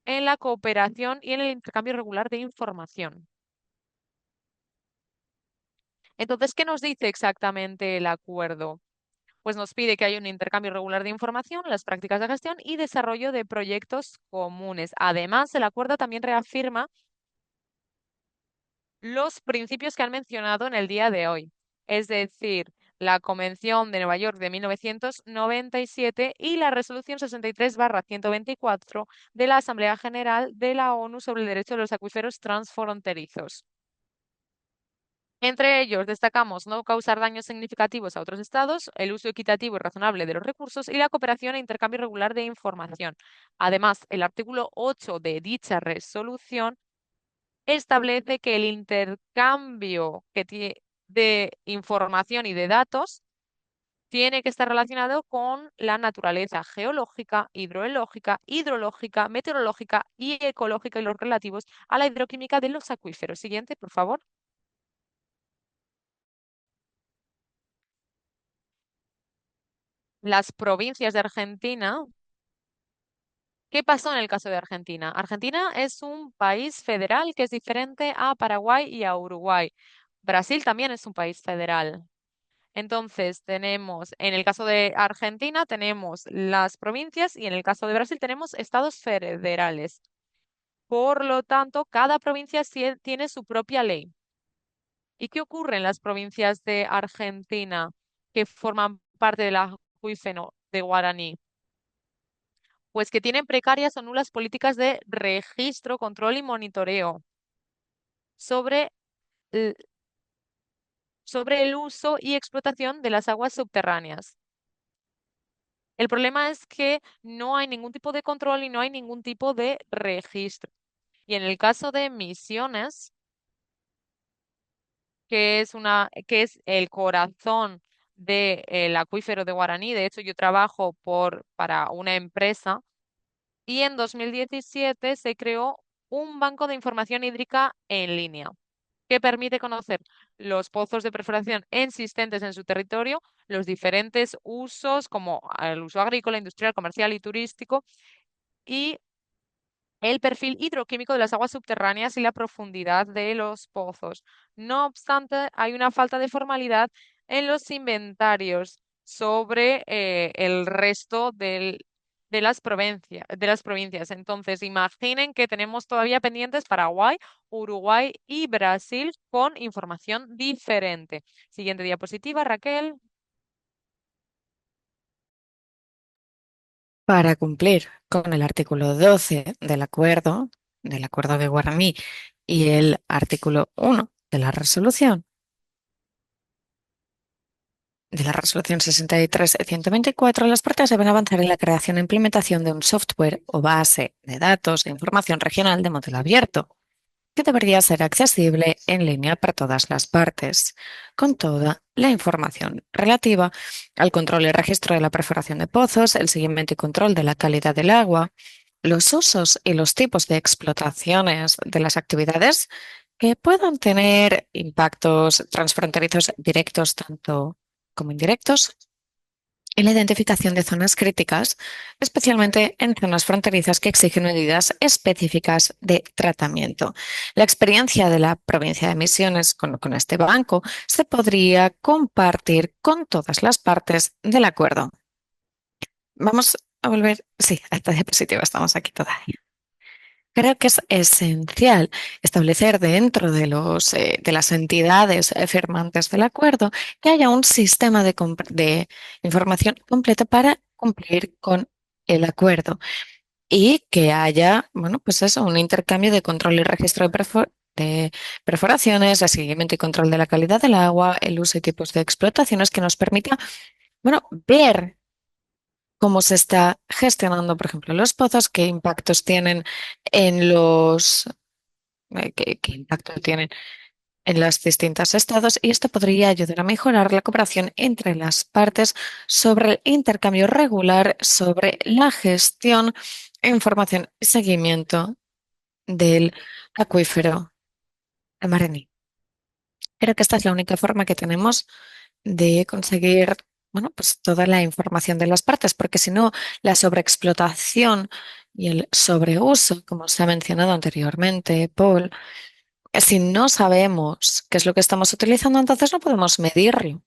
en la cooperación y en el intercambio regular de información. Entonces, ¿qué nos dice exactamente el acuerdo? Pues nos pide que haya un intercambio regular de información, las prácticas de gestión y desarrollo de proyectos comunes. Además, el acuerdo también reafirma los principios que han mencionado en el día de hoy, es decir, la Convención de Nueva York de 1997 y la Resolución 63/124 de la Asamblea General de la ONU sobre el derecho de los acuíferos transfronterizos. Entre ellos destacamos no causar daños significativos a otros estados, el uso equitativo y razonable de los recursos y la cooperación e intercambio regular de información. Además, el artículo 8 de dicha resolución establece que el intercambio de información y de datos tiene que estar relacionado con la naturaleza geológica, hidrológica, meteorológica y ecológica y los relativos a la hidroquímica de los acuíferos. Siguiente, por favor. Las provincias de Argentina. ¿Qué pasó en el caso de Argentina? Argentina es un país federal que es diferente a Paraguay y a Uruguay. Brasil también es un país federal. Entonces, tenemos, en el caso de Argentina, tenemos las provincias y en el caso de Brasil tenemos estados federales. Por lo tanto, cada provincia tiene su propia ley. ¿Y qué ocurre en las provincias de Argentina que forman parte del acuífero de Guaraní? Pues que tienen precarias o nulas políticas de registro, control y monitoreo sobre, l- sobre el uso y explotación de las aguas subterráneas. El problema es que no hay ningún tipo de control y no hay ningún tipo de registro. Y en el caso de Misiones, que es el corazón del acuífero de Guaraní, de hecho yo trabajo para una empresa y en 2017 se creó un banco de información hídrica en línea que permite conocer los pozos de perforación existentes en su territorio, los diferentes usos como el uso agrícola, industrial, comercial y turístico y el perfil hidroquímico de las aguas subterráneas y la profundidad de los pozos. No obstante, hay una falta de formalidad en los inventarios sobre el resto de las provincias. Entonces, imaginen que tenemos todavía pendientes Paraguay, Uruguay y Brasil con información diferente. Siguiente diapositiva, Raquel. Para cumplir con el artículo 12 del acuerdo de Guaraní y el artículo 1 de la resolución 63/124, las partes deben avanzar en la creación e implementación de un software o base de datos de información regional de modelo abierto, que debería ser accesible en línea para todas las partes, con toda la información relativa al control y registro de la perforación de pozos, el seguimiento y control de la calidad del agua, los usos y los tipos de explotaciones de las actividades que puedan tener impactos transfronterizos directos tanto como indirectos, y la identificación de zonas críticas, especialmente en zonas fronterizas que exigen medidas específicas de tratamiento. La experiencia de la provincia de Misiones con este banco se podría compartir con todas las partes del acuerdo. Vamos a volver, sí, a esta diapositiva, estamos aquí todavía. Creo que es esencial establecer dentro de las entidades firmantes del acuerdo que haya un sistema de información completo para cumplir con el acuerdo y que haya, bueno, pues eso, un intercambio de control y registro de perforaciones, de seguimiento y control de la calidad del agua, el uso y tipos de explotaciones que nos permita, bueno, ver cómo se está gestionando, por ejemplo, los pozos, qué impactos tienen en qué impacto tienen en los distintos estados, y esto podría ayudar a mejorar la cooperación entre las partes sobre el intercambio regular, sobre la gestión, información y seguimiento del acuífero de Marení. Creo que esta es la única forma que tenemos de conseguir, bueno, pues toda la información de las partes, porque si no, la sobreexplotación y el sobreuso, como se ha mencionado anteriormente, Paul, si no sabemos qué es lo que estamos utilizando, entonces no podemos medirlo.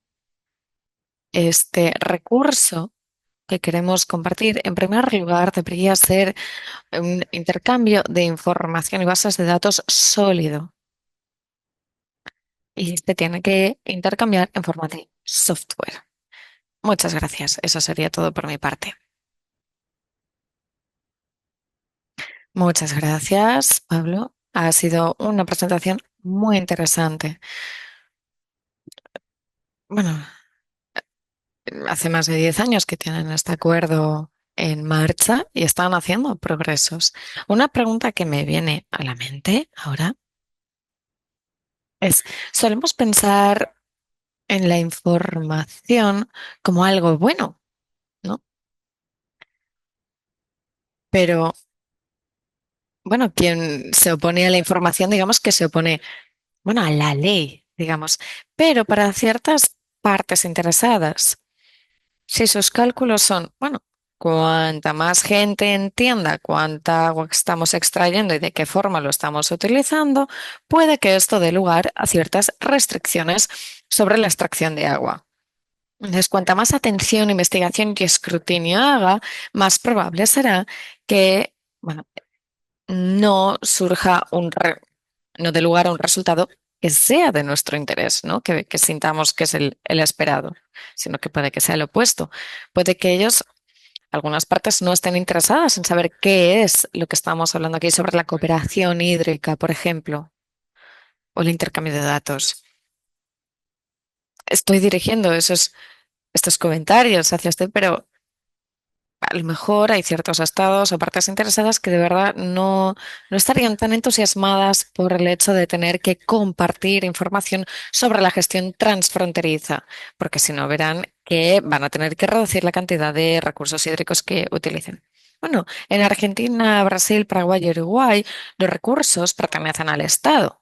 Este recurso que queremos compartir, en primer lugar, debería ser un intercambio de información y bases de datos sólido. Y este tiene que intercambiar en forma de software. Muchas gracias. Eso sería todo por mi parte. Muchas gracias, Pablo. Ha sido una presentación muy interesante. Bueno, hace más de 10 años que tienen este acuerdo en marcha y están haciendo progresos. Una pregunta que me viene a la mente ahora es, solemos pensar en la información como algo bueno, ¿no? Pero bueno, quien se opone a la información, digamos que se opone, bueno, a la ley, digamos, pero para ciertas partes interesadas, si sus cálculos son, bueno, cuanta más gente entienda cuánta agua estamos extrayendo y de qué forma lo estamos utilizando, puede que esto dé lugar a ciertas restricciones sobre la extracción de agua. Entonces, cuanta más atención, investigación y escrutinio haga, más probable será que, bueno, no surja no dé lugar a un resultado que sea de nuestro interés, ¿no? Que sintamos que es el esperado, sino que puede que sea el opuesto. Puede que ellos, algunas partes, no estén interesadas en saber qué es lo que estamos hablando aquí sobre la cooperación hídrica, por ejemplo, o el intercambio de datos. Estoy dirigiendo estos comentarios hacia usted, pero a lo mejor hay ciertos estados o partes interesadas que de verdad no estarían tan entusiasmadas por el hecho de tener que compartir información sobre la gestión transfronteriza, porque si no verán que van a tener que reducir la cantidad de recursos hídricos que utilicen. Bueno, en Argentina, Brasil, Paraguay y Uruguay, los recursos pertenecen al Estado.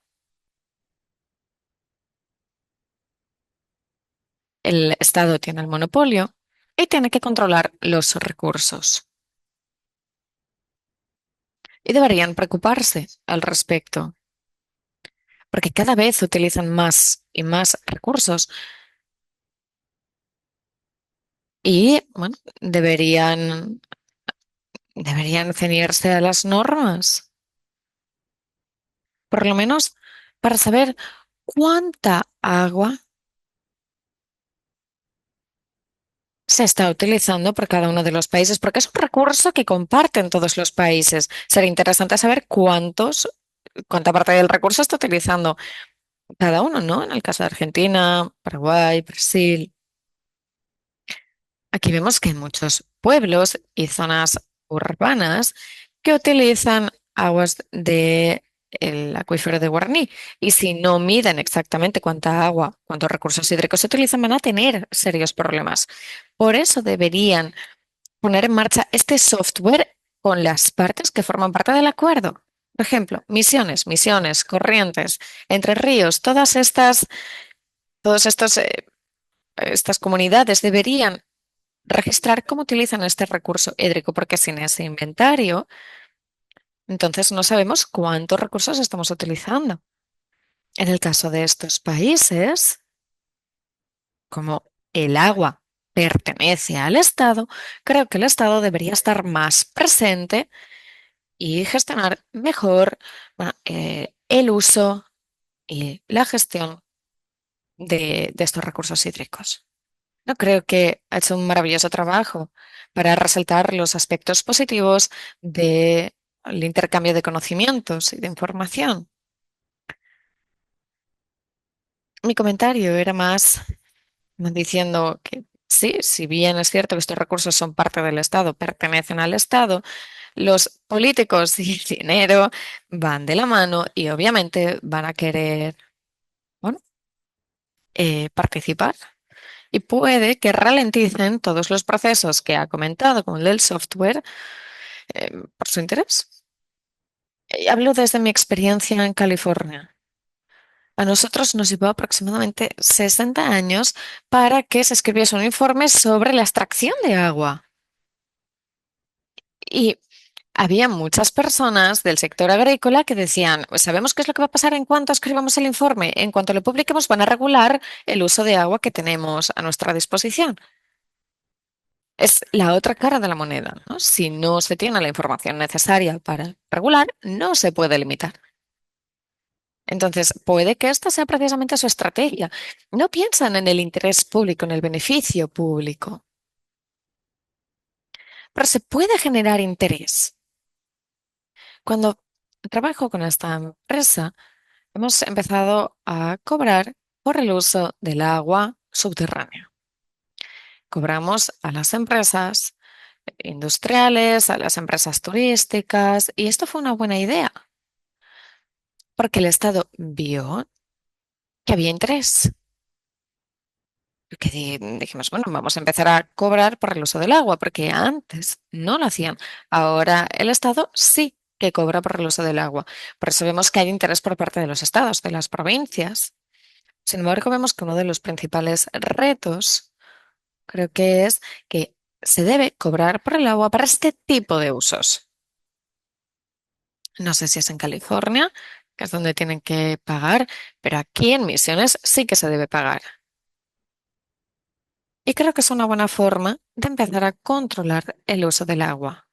El Estado tiene el monopolio y tiene que controlar los recursos. Y deberían preocuparse al respecto, porque cada vez utilizan más y más recursos y, bueno, deberían ceñirse a las normas, por lo menos para saber cuánta agua se está utilizando por cada uno de los países, porque es un recurso que comparten todos los países. Sería interesante saber cuánta parte del recurso está utilizando cada uno, ¿no? En el caso de Argentina, Paraguay, Brasil. Aquí vemos que hay muchos pueblos y zonas urbanas que utilizan aguas de el acuífero de Guarní. Y si no miden exactamente cuánta agua, cuántos recursos hídricos se utilizan, van a tener serios problemas. Por eso deberían poner en marcha este software con las partes que forman parte del acuerdo. Por ejemplo, Misiones, Corrientes, Entre Ríos, todos estas comunidades deberían registrar cómo utilizan este recurso hídrico, porque sin ese inventario, entonces no sabemos cuántos recursos estamos utilizando. En el caso de estos países, como el agua pertenece al Estado, creo que el Estado debería estar más presente y gestionar mejor, bueno, el uso y la gestión de estos recursos hídricos. No creo que ha hecho un maravilloso trabajo para resaltar los aspectos positivos del intercambio de conocimientos y de información. Mi comentario era más diciendo que sí, si bien es cierto que estos recursos son parte del Estado, pertenecen al Estado, los políticos y el dinero van de la mano y obviamente van a querer, bueno, participar. Y puede que ralenticen todos los procesos que ha comentado, como el del software, por su interés. Hablo desde mi experiencia en California. A nosotros nos llevó aproximadamente 60 años para que se escribiese un informe sobre la extracción de agua. Y había muchas personas del sector agrícola que decían, "Pues sabemos qué es lo que va a pasar en cuanto escribamos el informe. En cuanto lo publiquemos, van a regular el uso de agua que tenemos a nuestra disposición". Es la otra cara de la moneda, ¿no? Si no se tiene la información necesaria para regular, no se puede limitar. Entonces, puede que esta sea precisamente su estrategia. No piensan en el interés público, en el beneficio público, pero se puede generar interés. Cuando trabajo con esta empresa, hemos empezado a cobrar por el uso del agua subterránea. Cobramos a las empresas industriales, a las empresas turísticas, y esto fue una buena idea, porque el Estado vio que había interés. que dijimos, bueno, vamos a empezar a cobrar por el uso del agua, porque antes no lo hacían. Ahora el Estado sí que cobra por el uso del agua. Por eso vemos que hay interés por parte de los estados, de las provincias. Sin embargo, vemos que uno de los principales retos creo que es que se debe cobrar por el agua para este tipo de usos. No sé si es en California, que es donde tienen que pagar, pero aquí en Misiones sí que se debe pagar. Y creo que es una buena forma de empezar a controlar el uso del agua,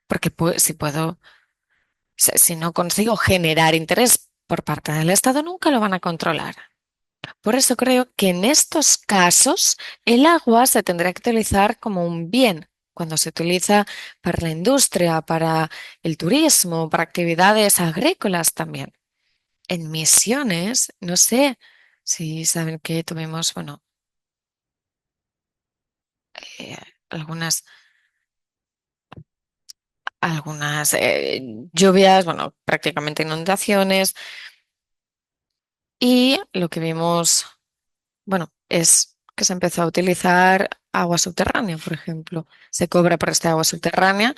porque si puedo, si no consigo generar interés por parte del Estado, nunca lo van a controlar. Por eso creo que en estos casos el agua se tendrá que utilizar como un bien. Cuando se utiliza para la industria, para el turismo, para actividades agrícolas también. En Misiones, no sé si saben que tuvimos, bueno, eh, algunas, algunas lluvias, bueno, prácticamente inundaciones, y lo que vimos, bueno, es que se empezó a utilizar agua subterránea, por ejemplo. Se cobra por esta agua subterránea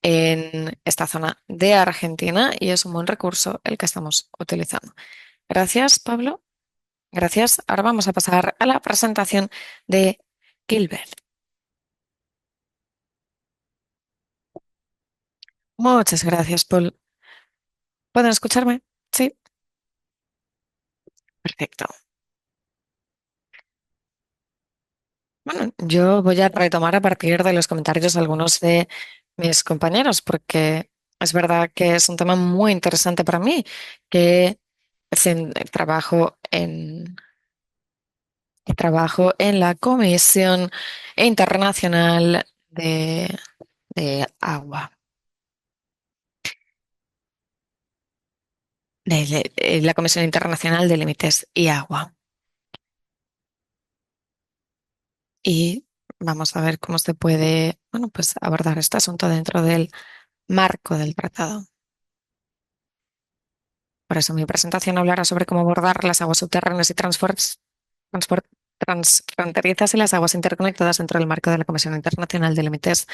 en esta zona de Argentina y es un buen recurso el que estamos utilizando. Gracias, Pablo. Gracias. Ahora vamos a pasar a la presentación de Gilbert. Muchas gracias, Paul. ¿Pueden escucharme? Sí, perfecto. Bueno, yo voy a retomar a partir de los comentarios de algunos de mis compañeros, porque es verdad que es un tema muy interesante para mí, que trabajo en la Comisión Internacional de Agua, la Comisión Internacional de Límites y Agua. Y vamos a ver cómo se puede, bueno, pues abordar este asunto dentro del marco del tratado. Por eso mi presentación hablará sobre cómo abordar las aguas subterráneas y transfronterizas y las aguas interconectadas dentro del marco de la Comisión Internacional de Límites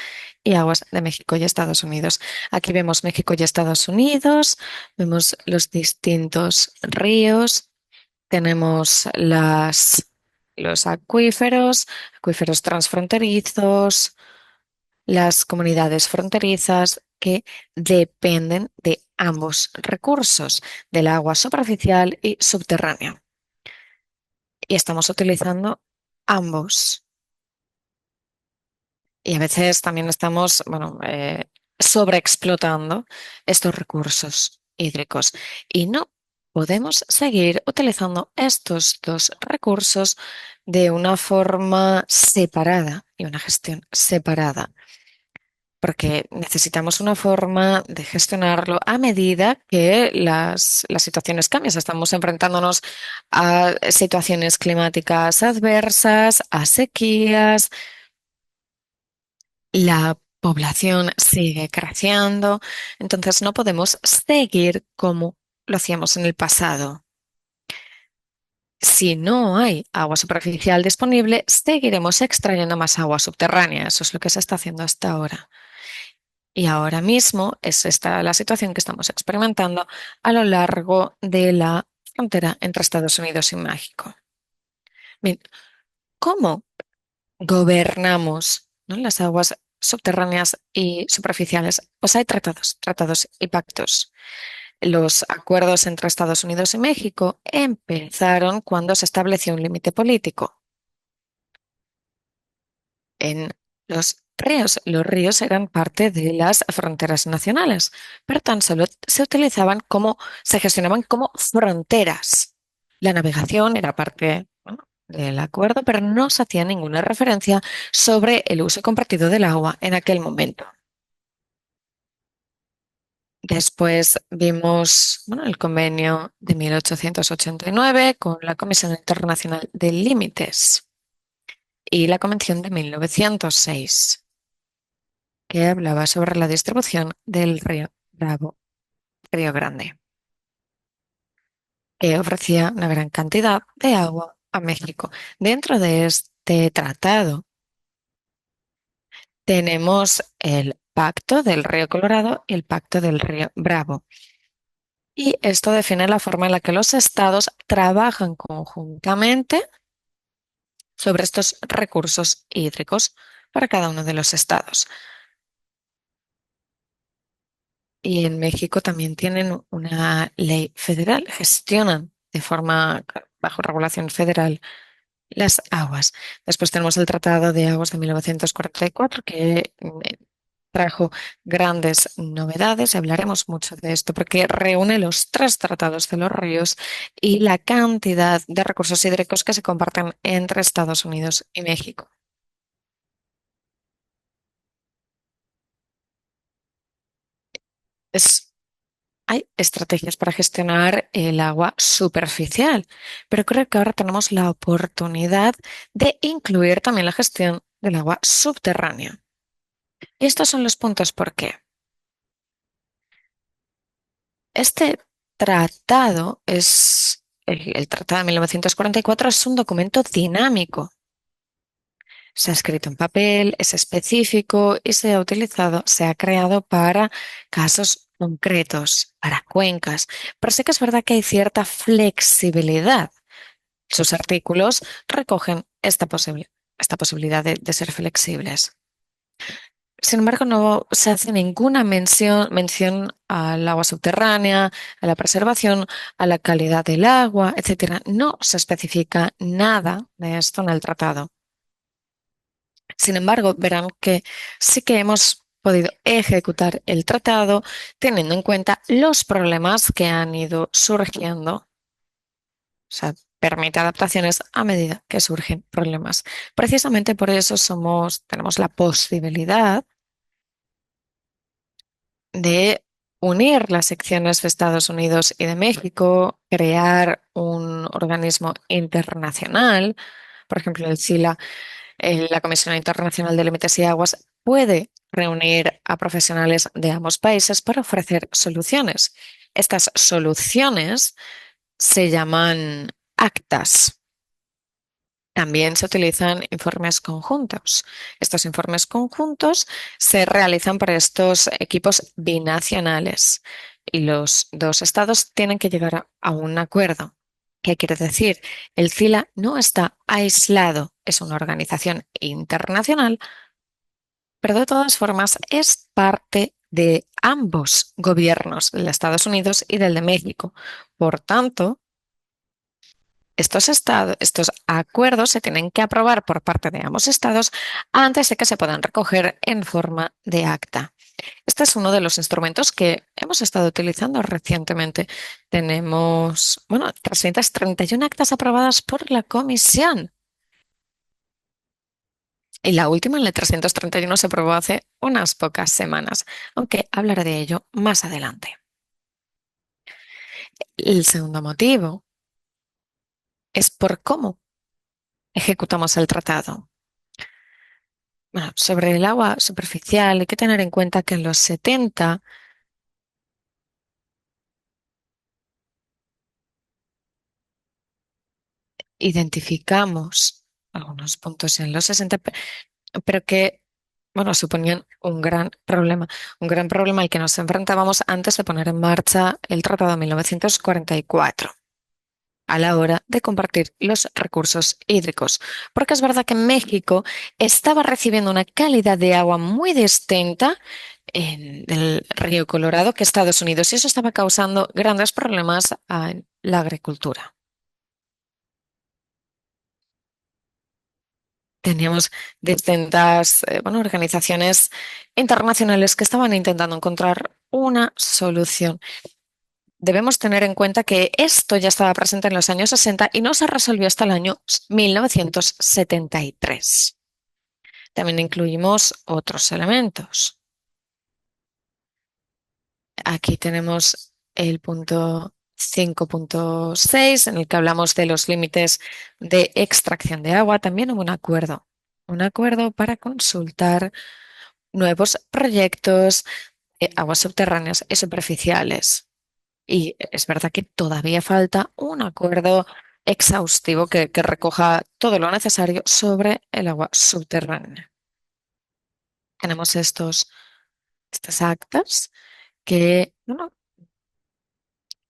y Aguas de México y Estados Unidos. Aquí vemos México y Estados Unidos, vemos los distintos ríos, tenemos los acuíferos transfronterizos, las comunidades fronterizas que dependen de ambos recursos, del agua superficial y subterránea. Y estamos utilizando ambos. Y a veces también estamos, bueno, sobreexplotando estos recursos hídricos. Y no podemos seguir utilizando estos dos recursos de una forma separada y una gestión separada, porque necesitamos una forma de gestionarlo a medida que las situaciones cambian. Estamos enfrentándonos a situaciones climáticas adversas, a sequías, la población sigue creciendo, entonces no podemos seguir como lo hacíamos en el pasado. Si no hay agua superficial disponible, seguiremos extrayendo más agua subterránea. Eso es lo que se está haciendo hasta ahora. Y ahora mismo es esta la situación que estamos experimentando a lo largo de la frontera entre Estados Unidos y México. Bien, ¿cómo gobernamos, ¿no?, las aguas subterráneas y superficiales? Pues hay tratados y pactos. Los acuerdos entre Estados Unidos y México empezaron cuando se estableció un límite político en los ríos. Los ríos eran parte de las fronteras nacionales, pero tan solo se gestionaban como fronteras. La navegación era parte, bueno, del acuerdo, pero no se hacía ninguna referencia sobre el uso compartido del agua en aquel momento. Después vimos, bueno, el convenio de 1889 con la Comisión Internacional de Límites y la Convención de 1906, que hablaba sobre la distribución del río Bravo, Río Grande, que ofrecía una gran cantidad de agua a México. Dentro de este tratado tenemos el Pacto del Río Colorado y el Pacto del Río Bravo. Y esto define la forma en la que los estados trabajan conjuntamente sobre estos recursos hídricos para cada uno de los estados. Y en México también tienen una ley federal, gestionan de forma bajo regulación federal las aguas. Después tenemos el Tratado de Aguas de 1944 que trajo grandes novedades y hablaremos mucho de esto porque reúne los tres tratados de los ríos y la cantidad de recursos hídricos que se comparten entre Estados Unidos y México. Es Hay estrategias para gestionar el agua superficial, pero creo que ahora tenemos la oportunidad de incluir también la gestión del agua subterránea. Y estos son los puntos por qué. Este tratado el Tratado de 1944 es un documento dinámico. Se ha escrito en papel, es específico y se ha creado para casos concretos, para cuencas. Pero sí que es verdad que hay cierta flexibilidad. Sus artículos recogen esta posibilidad de ser flexibles. Sin embargo, no se hace ninguna mención al agua subterránea, a la preservación, a la calidad del agua, etcétera. No se especifica nada de esto en el tratado. Sin embargo, verán que sí que hemos podido ejecutar el tratado teniendo en cuenta los problemas que han ido surgiendo. O sea, permite adaptaciones a medida que surgen problemas. Precisamente por eso tenemos la posibilidad de unir las secciones de Estados Unidos y de México, crear un organismo internacional, por ejemplo, el SILA, la Comisión Internacional de Límites y Aguas, puede reunir a profesionales de ambos países para ofrecer soluciones. Estas soluciones se llaman actas. También se utilizan informes conjuntos. Estos informes conjuntos se realizan para estos equipos binacionales y los dos estados tienen que llegar a un acuerdo. ¿Qué quiere decir? El CILA no está aislado, es una organización internacional, pero de todas formas es parte de ambos gobiernos, el de Estados Unidos y del de México. Por tanto, estos acuerdos se tienen que aprobar por parte de ambos estados antes de que se puedan recoger en forma de acta. Este es uno de los instrumentos que hemos estado utilizando recientemente. Tenemos, 331 actas aprobadas por la Comisión. Y la última, en la 331, se aprobó hace unas pocas semanas, aunque hablaré de ello más adelante. El segundo motivo es por cómo ejecutamos el tratado. Bueno, sobre el agua superficial, hay que tener en cuenta que en los 70 identificamos algunos puntos en los 60, pero que, suponían un gran problema al que nos enfrentábamos antes de poner en marcha el Tratado de 1944 a la hora de compartir los recursos hídricos. Porque es verdad que México estaba recibiendo una calidad de agua muy distinta en el río Colorado que Estados Unidos y eso estaba causando grandes problemas a la agricultura. Teníamos distintas, organizaciones internacionales que estaban intentando encontrar una solución. Debemos tener en cuenta que esto ya estaba presente en los años 60 y no se resolvió hasta el año 1973. También incluimos otros elementos. Aquí tenemos el punto 5.6 en el que hablamos de los límites de extracción de agua. También hubo un acuerdo para consultar nuevos proyectos de aguas subterráneas y superficiales. Y es verdad que todavía falta un acuerdo exhaustivo que recoja todo lo necesario sobre el agua subterránea. Tenemos estas actas que, bueno,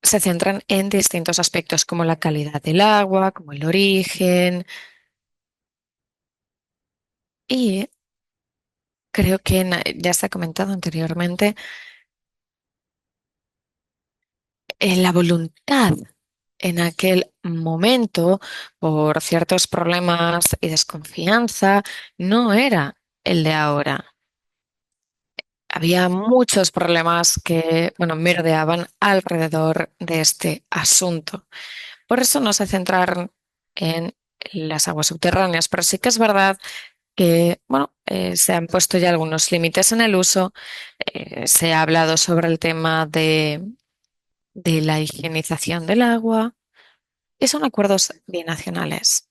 se centran en distintos aspectos como la calidad del agua, como el origen y creo que ya se ha comentado anteriormente, la voluntad en aquel momento por ciertos problemas y desconfianza no era el de ahora. Había muchos problemas que, bueno, merodeaban alrededor de este asunto. Por eso no se centraron en las aguas subterráneas, pero sí que es verdad que, bueno, se han puesto ya algunos límites en el uso. Se ha hablado sobre el tema de la higienización del agua y son acuerdos binacionales.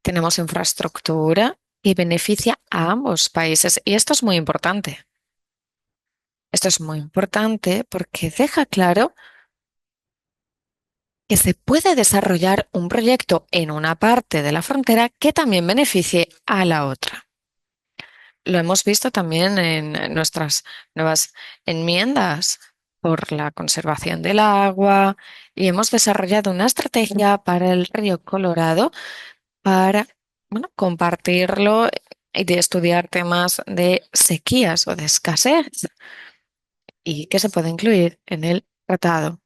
Tenemos infraestructura y beneficia a ambos países y esto es muy importante. Esto es muy importante porque deja claro que se puede desarrollar un proyecto en una parte de la frontera que también beneficie a la otra. Lo hemos visto también en nuestras nuevas enmiendas por la conservación del agua y hemos desarrollado una estrategia para el río Colorado para, bueno, compartirlo y de estudiar temas de sequías o de escasez y que se puede incluir en el tratado.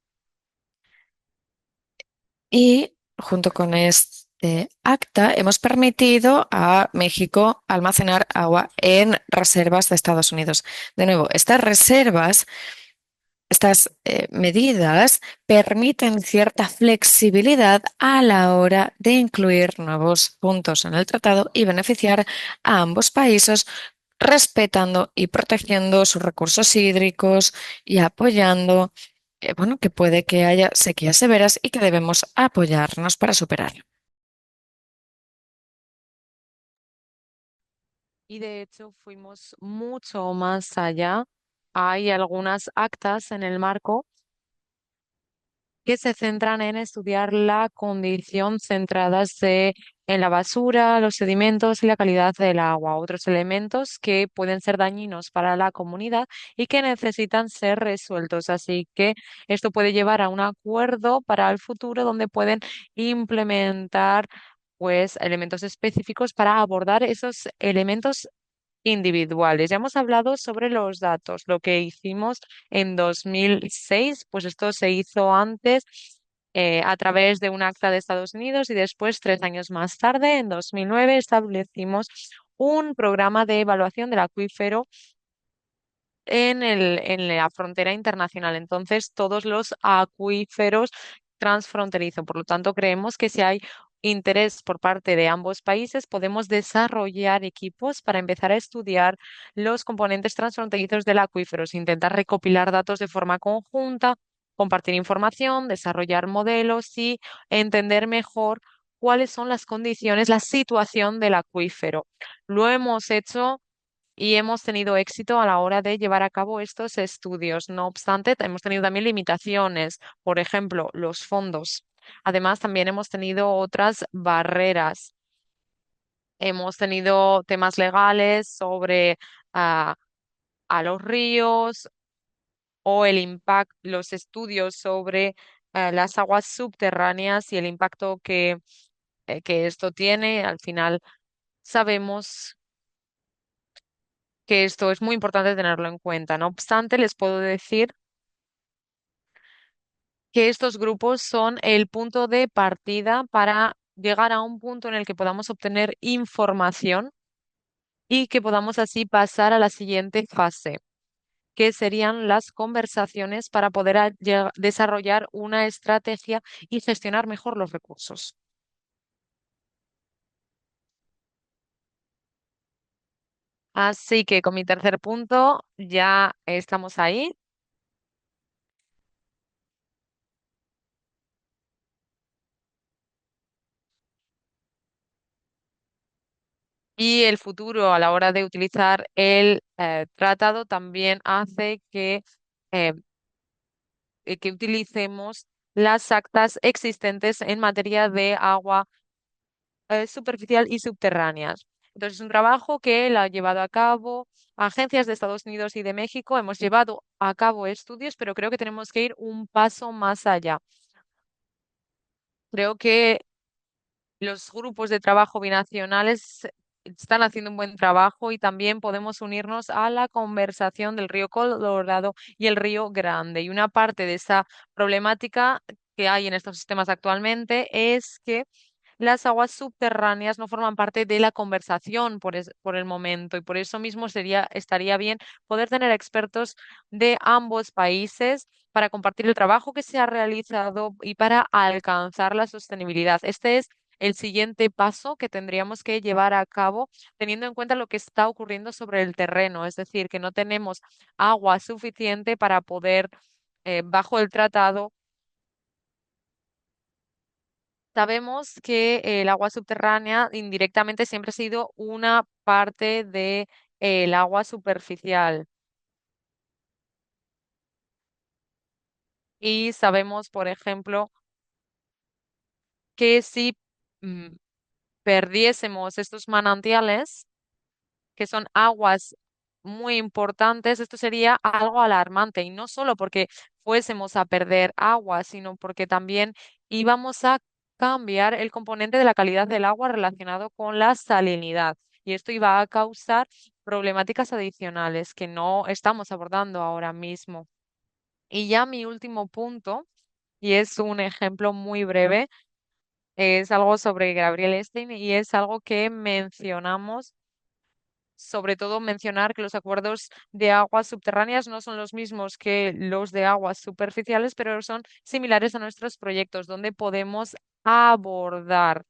Y junto con este acta hemos permitido a México almacenar agua en reservas de Estados Unidos. De nuevo, estas reservas, estas medidas permiten cierta flexibilidad a la hora de incluir nuevos puntos en el tratado y beneficiar a ambos países respetando y protegiendo sus recursos hídricos y apoyando, bueno, que puede que haya sequías severas y que debemos apoyarnos para superarlo. Y de hecho fuimos mucho más allá. Hay algunas actas en el marco que se centran en estudiar la condición centradas en la basura, los sedimentos y la calidad del agua, otros elementos que pueden ser dañinos para la comunidad y que necesitan ser resueltos. Así que esto puede llevar a un acuerdo para el futuro donde pueden implementar pues elementos específicos para abordar esos elementos individuales. Ya hemos hablado sobre los datos, lo que hicimos en 2006, pues esto se hizo antes a través de un acta de Estados Unidos y después, 3 años más tarde, en 2009, establecimos un programa de evaluación del acuífero en la frontera internacional. Entonces, todos los acuíferos transfronterizos. Por lo tanto, creemos que si hay interés por parte de ambos países, podemos desarrollar equipos para empezar a estudiar los componentes transfronterizos del acuífero, intentar recopilar datos de forma conjunta, compartir información, desarrollar modelos y entender mejor cuáles son las condiciones, la situación del acuífero. Lo hemos hecho y hemos tenido éxito a la hora de llevar a cabo estos estudios. No obstante, hemos tenido también limitaciones, por ejemplo, los fondos. Además, también hemos tenido otras barreras. Hemos tenido temas legales sobre ah, a los ríos o el impacto, los estudios sobre las aguas subterráneas y el impacto que esto tiene. Al final, sabemos que esto es muy importante tenerlo en cuenta. No obstante, les puedo decir que estos grupos son el punto de partida para llegar a un punto en el que podamos obtener información y que podamos así pasar a la siguiente fase, que serían las conversaciones para poder desarrollar una estrategia y gestionar mejor los recursos. Así que con mi tercer punto ya estamos ahí. Y el futuro a la hora de utilizar el tratado también hace que utilicemos las actas existentes en materia de agua superficial y subterráneas. Entonces, es un trabajo que lo ha llevado a cabo agencias de Estados Unidos y de México. Hemos llevado a cabo estudios, pero creo que tenemos que ir un paso más allá. Creo que los grupos de trabajo binacionales están haciendo un buen trabajo y también podemos unirnos a la conversación del río Colorado y el río Grande. Y una parte de esa problemática que hay en estos sistemas actualmente es que las aguas subterráneas no forman parte de la conversación por el momento y por eso mismo estaría bien poder tener expertos de ambos países para compartir el trabajo que se ha realizado y para alcanzar la sostenibilidad. Este es el siguiente paso que tendríamos que llevar a cabo teniendo en cuenta lo que está ocurriendo sobre el terreno, es decir, que no tenemos agua suficiente para poder, bajo el tratado, sabemos que el agua subterránea indirectamente siempre ha sido una parte de, el agua superficial. Y sabemos, por ejemplo, que si mm, perdiésemos estos manantiales, que son aguas muy importantes, esto sería algo alarmante. Y no solo porque fuésemos a perder agua, sino porque también íbamos a cambiar el componente de la calidad del agua relacionado con la salinidad. Y esto iba a causar problemáticas adicionales que no estamos abordando ahora mismo. Y ya mi último punto, y es un ejemplo muy breve, es algo sobre Gabriel Stein y es algo que mencionamos, sobre todo mencionar que los acuerdos de aguas subterráneas no son los mismos que los de aguas superficiales, pero son similares a nuestros proyectos, donde podemos abordar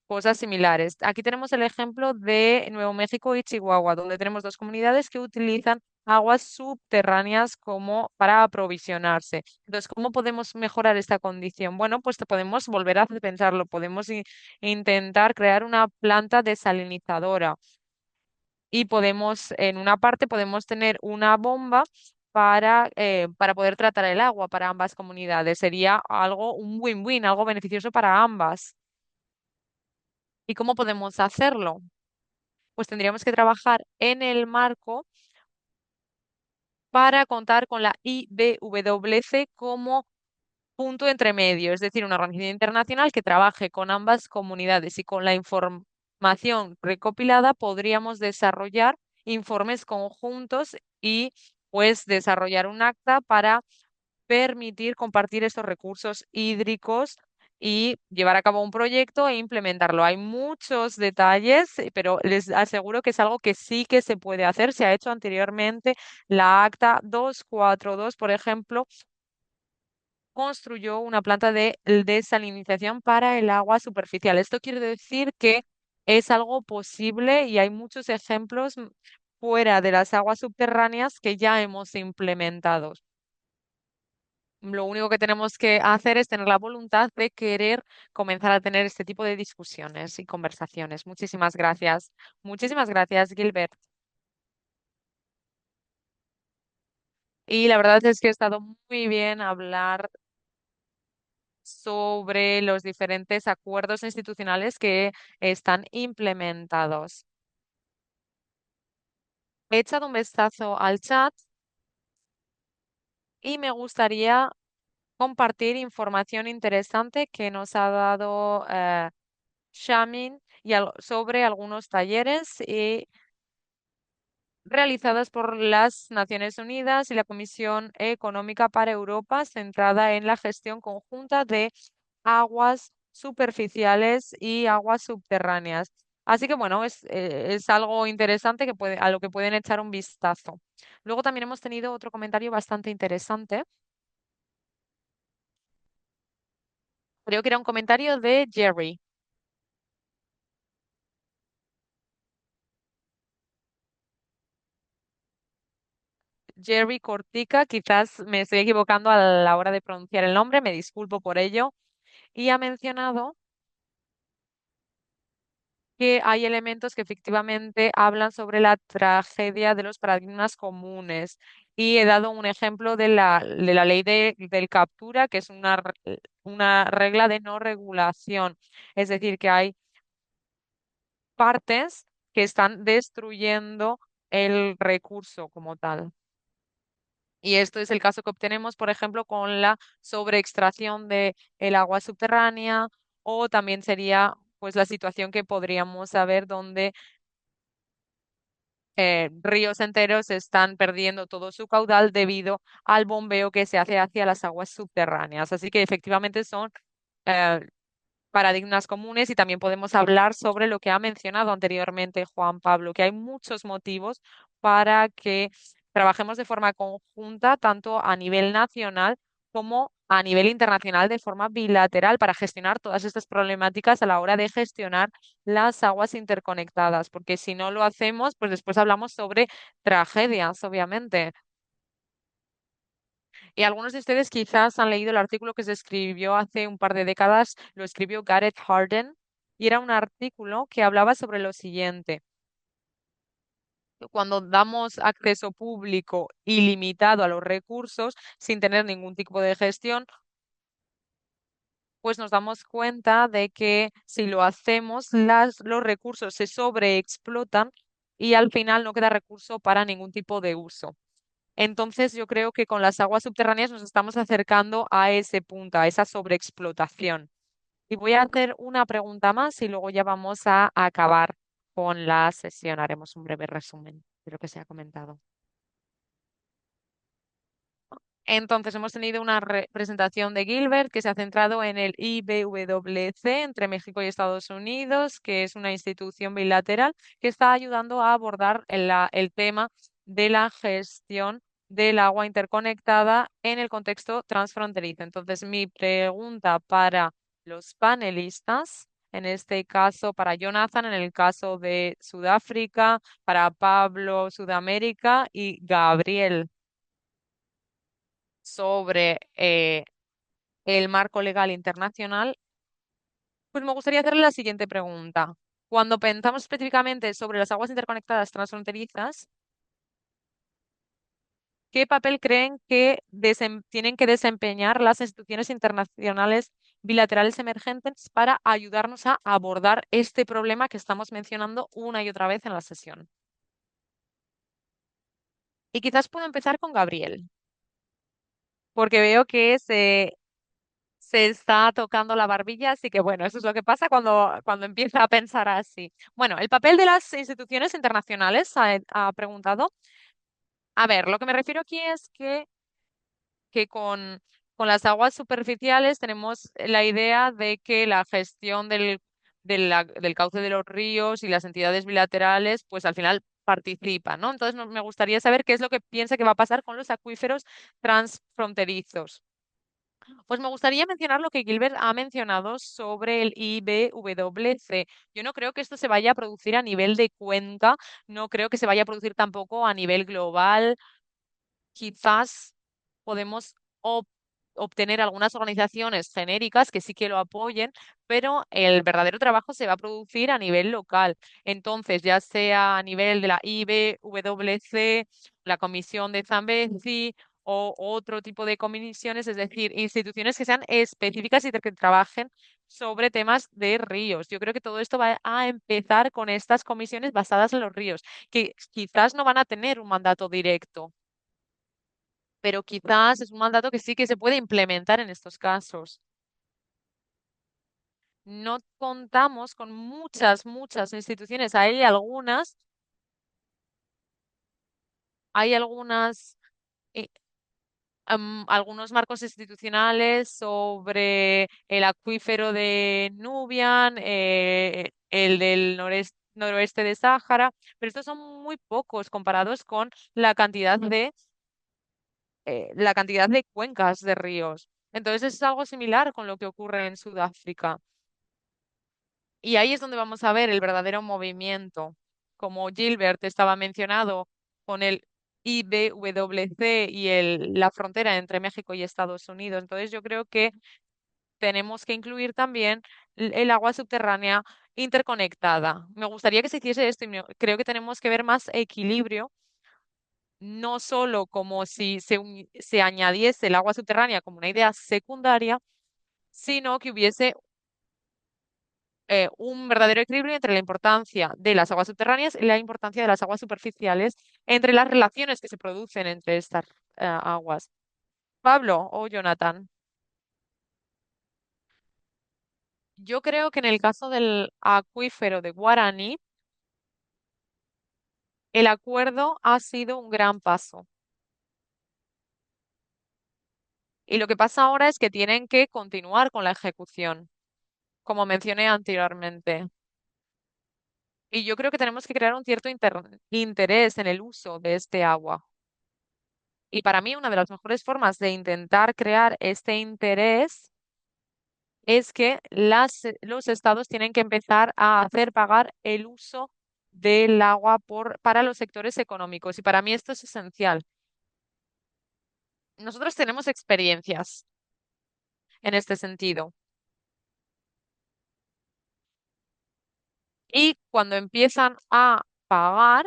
cosas similares. Aquí tenemos el ejemplo de Nuevo México y Chihuahua, donde tenemos dos comunidades que utilizan aguas subterráneas como para aprovisionarse. Entonces, ¿cómo podemos mejorar esta condición? Bueno, pues podemos volver a pensarlo, podemos intentar crear una planta desalinizadora y podemos, en una parte, podemos tener una bomba para poder tratar el agua para ambas comunidades. Sería algo, un win-win, algo beneficioso para ambas. ¿Y cómo podemos hacerlo? Pues tendríamos que trabajar en el marco para contar con la IBWC como punto entre medio, es decir, una organización internacional que trabaje con ambas comunidades y con la información recopilada podríamos desarrollar informes conjuntos y pues desarrollar un acta para permitir compartir estos recursos hídricos y llevar a cabo un proyecto e implementarlo. Hay muchos detalles, pero les aseguro que es algo que sí que se puede hacer. Se ha hecho anteriormente. La Acta 242, por ejemplo, construyó una planta de desalinización para el agua superficial. Esto quiere decir que es algo posible y hay muchos ejemplos fuera de las aguas subterráneas que ya hemos implementado. Lo único que tenemos que hacer es tener la voluntad de querer comenzar a tener este tipo de discusiones y conversaciones. Muchísimas gracias. Muchísimas gracias, Gilbert. Y la verdad es que ha estado muy bien hablar sobre los diferentes acuerdos institucionales que están implementados. He echado un vistazo al chat y me gustaría compartir información interesante que nos ha dado Shamin sobre algunos talleres realizadas por las Naciones Unidas y la Comisión Económica para Europa, centrada en la gestión conjunta de aguas superficiales y aguas subterráneas. Así que bueno, es algo interesante a lo que pueden echar un vistazo. Luego también hemos tenido otro comentario bastante interesante. Creo que era un comentario de Jerry. Jerry Cortica, quizás me estoy equivocando a la hora de pronunciar el nombre, me disculpo por ello, y ha mencionado que hay elementos que efectivamente hablan sobre la tragedia de los paradigmas comunes. Y he dado un ejemplo de la ley del captura, que es una regla de no regulación. Es decir, que hay partes que están destruyendo el recurso como tal. Y esto es el caso que obtenemos, por ejemplo, con la sobreextracción de el agua subterránea, o también sería pues la situación que podríamos saber donde ríos enteros están perdiendo todo su caudal debido al bombeo que se hace hacia las aguas subterráneas. Así que efectivamente son eh, paradigmas comunes, y también podemos hablar sobre lo que ha mencionado anteriormente Juan Pablo, que hay muchos motivos para que trabajemos de forma conjunta, tanto a nivel nacional como a nivel internacional, de forma bilateral, para gestionar todas estas problemáticas a la hora de gestionar las aguas interconectadas, porque si no lo hacemos, pues después hablamos sobre tragedias, obviamente. Y algunos de ustedes quizás han leído el artículo que se escribió hace un par de décadas, lo escribió Gareth Hardin, y era un artículo que hablaba sobre lo siguiente: cuando damos acceso público ilimitado a los recursos sin tener ningún tipo de gestión, pues nos damos cuenta de que si lo hacemos, los recursos se sobreexplotan y al final no queda recurso para ningún tipo de uso. Entonces, yo creo que con las aguas subterráneas nos estamos acercando a ese punto, a esa sobreexplotación. Y voy a hacer una pregunta más y luego ya vamos a acabar con la sesión. Haremos un breve resumen de lo que se ha comentado. Entonces, hemos tenido una presentación de Gilbert que se ha centrado en el IBWC entre México y Estados Unidos, que es una institución bilateral que está ayudando a abordar el tema de la gestión del agua interconectada en el contexto transfronterizo. Entonces, mi pregunta para los panelistas, en este caso para Jonathan, en el caso de Sudáfrica, para Pablo, Sudamérica, y Gabriel sobre el marco legal internacional, pues me gustaría hacerle la siguiente pregunta. Cuando pensamos específicamente sobre las aguas interconectadas transfronterizas, ¿qué papel creen que tienen que desempeñar las instituciones internacionales bilaterales emergentes para ayudarnos a abordar este problema que estamos mencionando una y otra vez en la sesión? Y quizás puedo empezar con Gabriel, porque veo que se está tocando la barbilla, así que bueno, eso es lo que pasa cuando empieza a pensar así. Bueno, el papel de las instituciones internacionales, ha preguntado. A ver, lo que me refiero aquí es que con las aguas superficiales tenemos la idea de que la gestión del cauce de los ríos y las entidades bilaterales, pues al final participan, ¿no? Entonces me gustaría saber qué es lo que piensa que va a pasar con los acuíferos transfronterizos. Pues me gustaría mencionar lo que Gilbert ha mencionado sobre el IBWC. Yo no creo que esto se vaya a producir a nivel de cuenca, no creo que se vaya a producir tampoco a nivel global. Quizás podemos obtener algunas organizaciones genéricas que sí que lo apoyen, pero el verdadero trabajo se va a producir a nivel local. Entonces, ya sea a nivel de la IBWC, la Comisión de Zambezi o otro tipo de comisiones, es decir, instituciones que sean específicas y que trabajen sobre temas de ríos. Yo creo que todo esto va a empezar con estas comisiones basadas en los ríos, que quizás no van a tener un mandato directo, pero quizás es un mandato que sí que se puede implementar en estos casos. No contamos con muchas instituciones. Hay eh, algunos marcos institucionales sobre el acuífero de Nubian, el del noroeste de Sáhara, pero estos son muy pocos comparados con la cantidad de cuencas de ríos. Entonces es algo similar con lo que ocurre en Sudáfrica. Y ahí es donde vamos a ver el verdadero movimiento, como Gilbert estaba mencionado con el IBWC y la frontera entre México y Estados Unidos. Entonces yo creo que tenemos que incluir también el agua subterránea interconectada. Me gustaría que se hiciese esto y creo que tenemos que ver más equilibrio, no solo como si se añadiese el agua subterránea como una idea secundaria, sino que hubiese un verdadero equilibrio entre la importancia de las aguas subterráneas y la importancia de las aguas superficiales, entre las relaciones que se producen entre estas aguas. Pablo o Jonathan, yo creo que en el caso del acuífero de Guaraní, el acuerdo ha sido un gran paso. Y lo que pasa ahora es que tienen que continuar con la ejecución, como mencioné anteriormente. Y yo creo que tenemos que crear un cierto interés en el uso de este agua. Y para mí una de las mejores formas de intentar crear este interés es que los estados tienen que empezar a hacer pagar el uso del agua para los sectores económicos. Y para mí esto es esencial. Nosotros tenemos experiencias en este sentido. Y cuando empiezan a pagar,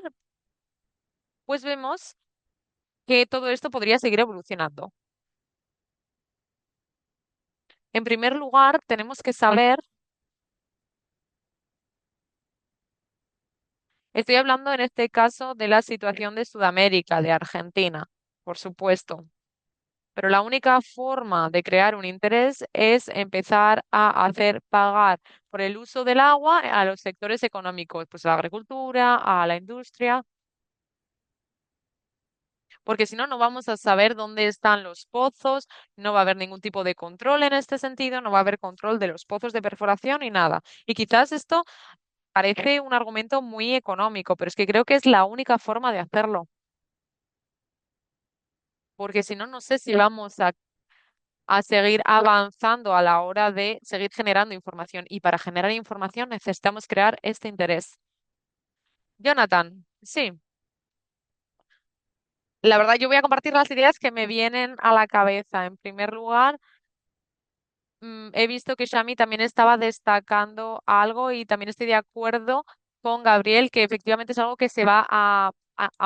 pues vemos que todo esto podría seguir evolucionando. En primer lugar, tenemos que saber, estoy hablando en este caso de la situación de Sudamérica, de Argentina, por supuesto, pero la única forma de crear un interés es empezar a hacer pagar por el uso del agua a los sectores económicos, pues a la agricultura, a la industria, porque si no, no vamos a saber dónde están los pozos, no va a haber ningún tipo de control en este sentido, no va a haber control de los pozos de perforación y nada. Y quizás esto parece un argumento muy económico, pero es que creo que es la única forma de hacerlo, porque si no, no sé si vamos a seguir avanzando a la hora de seguir generando información. Y para generar información necesitamos crear este interés. Jonathan, sí, la verdad yo voy a compartir las ideas que me vienen a la cabeza. En primer lugar, he visto que Shami también estaba destacando algo y también estoy de acuerdo con Gabriel que efectivamente es algo que se va a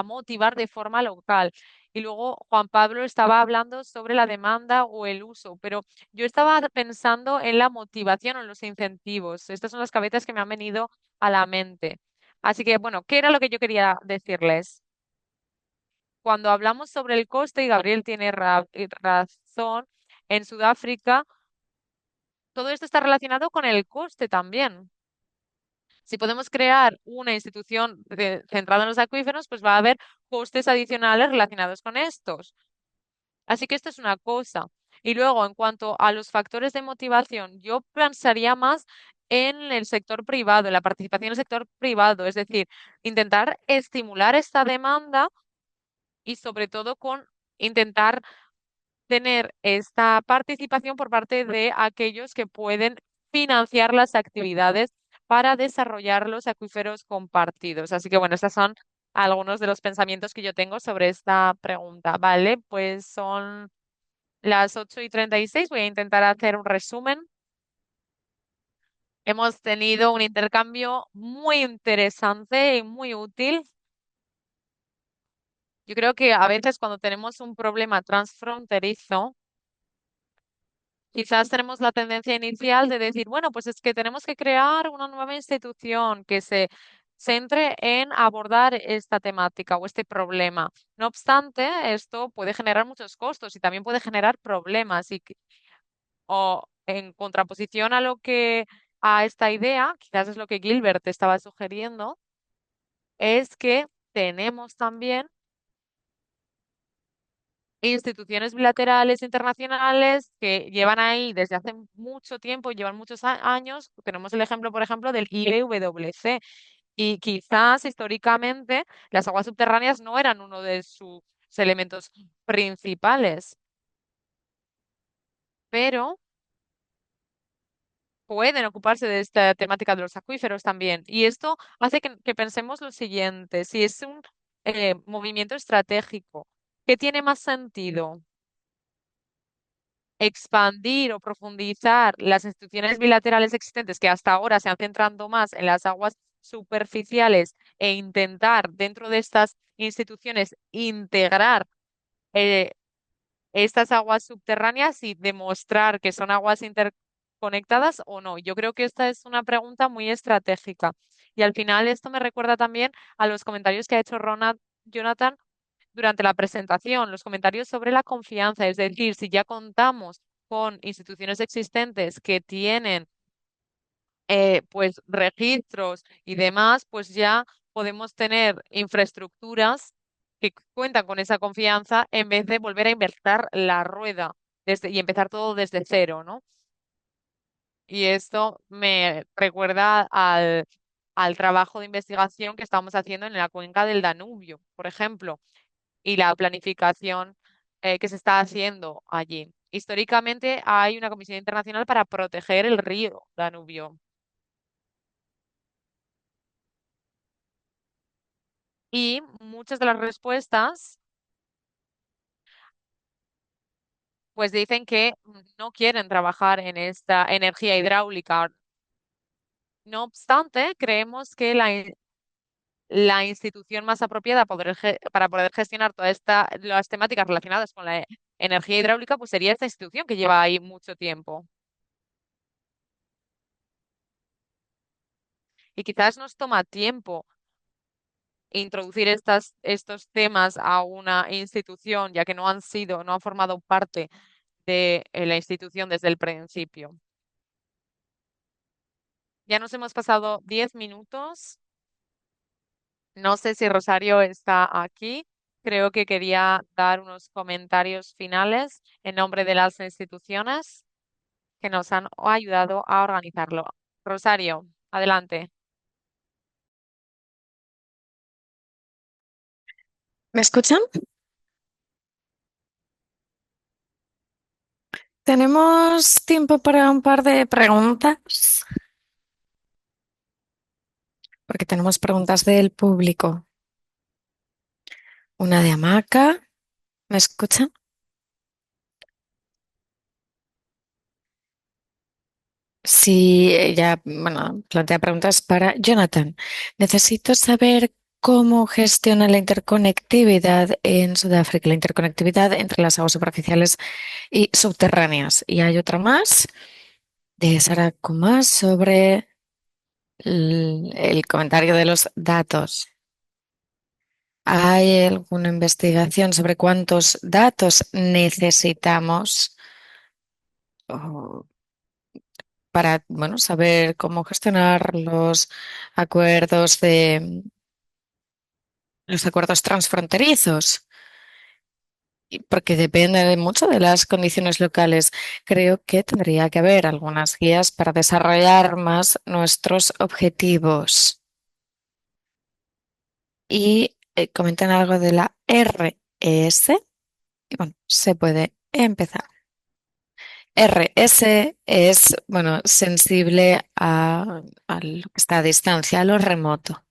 motivar de forma local. Y luego Juan Pablo estaba hablando sobre la demanda o el uso, pero yo estaba pensando en la motivación o en los incentivos. Estas son las cabezas que me han venido a la mente. Así que, bueno, ¿qué era lo que yo quería decirles? Cuando hablamos sobre el coste, y Gabriel tiene razón, en Sudáfrica todo esto está relacionado con el coste también. Si podemos crear una institución centrada en los acuíferos, pues va a haber costes adicionales relacionados con estos. Así que esto es una cosa. Y luego, en cuanto a los factores de motivación, yo pensaría más en el sector privado, en la participación del sector privado, es decir, intentar estimular esta demanda y sobre todo con intentar tener esta participación por parte de aquellos que pueden financiar las actividades para desarrollar los acuíferos compartidos. Así que bueno, estos son algunos de los pensamientos que yo tengo sobre esta pregunta. Vale, pues son las 8:36. Voy a intentar hacer un resumen. Hemos tenido un intercambio muy interesante y muy útil. Yo creo que a veces cuando tenemos un problema transfronterizo, quizás tenemos la tendencia inicial de decir, bueno, pues es que tenemos que crear una nueva institución que se centre en abordar esta temática o este problema. No obstante, esto puede generar muchos costos y también puede generar problemas o en contraposición a esta idea, quizás es lo que Gilbert estaba sugiriendo, es que tenemos también instituciones bilaterales internacionales que llevan ahí desde hace mucho tiempo, llevan muchos años. Tenemos el ejemplo, por ejemplo, del IPVC. Y quizás históricamente las aguas subterráneas no eran uno de sus elementos principales, pero pueden ocuparse de esta temática de los acuíferos también. Y esto hace que pensemos lo siguiente, si es un movimiento estratégico, ¿qué tiene más sentido? expandir o profundizar las instituciones bilaterales existentes que hasta ahora se han centrado más en las aguas superficiales e intentar dentro de estas instituciones integrar eh, estas aguas subterráneas y demostrar que son aguas interconectadas o no. Yo creo que esta es una pregunta muy estratégica. Y al final esto me recuerda también a los comentarios que ha hecho Jonathan durante la presentación, los comentarios sobre la confianza, es decir, si ya contamos con instituciones existentes que tienen pues registros y demás, pues ya podemos tener infraestructuras que cuentan con esa confianza en vez de volver a invertir la rueda y empezar todo desde cero, ¿no? Y esto me recuerda al trabajo de investigación que estamos haciendo en la cuenca del Danubio, por ejemplo, y la planificación que se está haciendo allí. Históricamente hay una comisión internacional para proteger el río Danubio. Y muchas de las respuestas, pues dicen que no quieren trabajar en esta energía hidráulica. No obstante, creemos que la institución más apropiada para poder gestionar todas las temáticas relacionadas con la energía hidráulica, pues sería esta institución que lleva ahí mucho tiempo. Y quizás nos toma tiempo introducir estos temas a una institución, ya que no han formado parte de la institución desde el principio. Ya nos hemos pasado 10 minutos. No sé si Rosario está aquí. Creo que quería dar unos comentarios finales en nombre de las instituciones que nos han ayudado a organizarlo. Rosario, adelante. ¿Me escuchan? Tenemos tiempo para un par de preguntas, porque tenemos preguntas del público. Una de Hamaca, ¿me escuchan? Sí, ella, bueno, plantea preguntas para Jonathan. Necesito saber cómo gestiona la interconectividad en Sudáfrica, la interconectividad entre las aguas superficiales y subterráneas. Y hay otra más de Sara Kumar sobre el comentario de los datos. ¿Hay alguna investigación sobre cuántos datos necesitamos o para, bueno, saber cómo gestionar los acuerdos transfronterizos? Porque depende de mucho de las condiciones locales. Creo que tendría que haber algunas guías para desarrollar más nuestros objetivos. Y comentan algo de la RS. Y bueno, se puede empezar. RS es, bueno, sensible a lo que está a distancia, a lo remoto.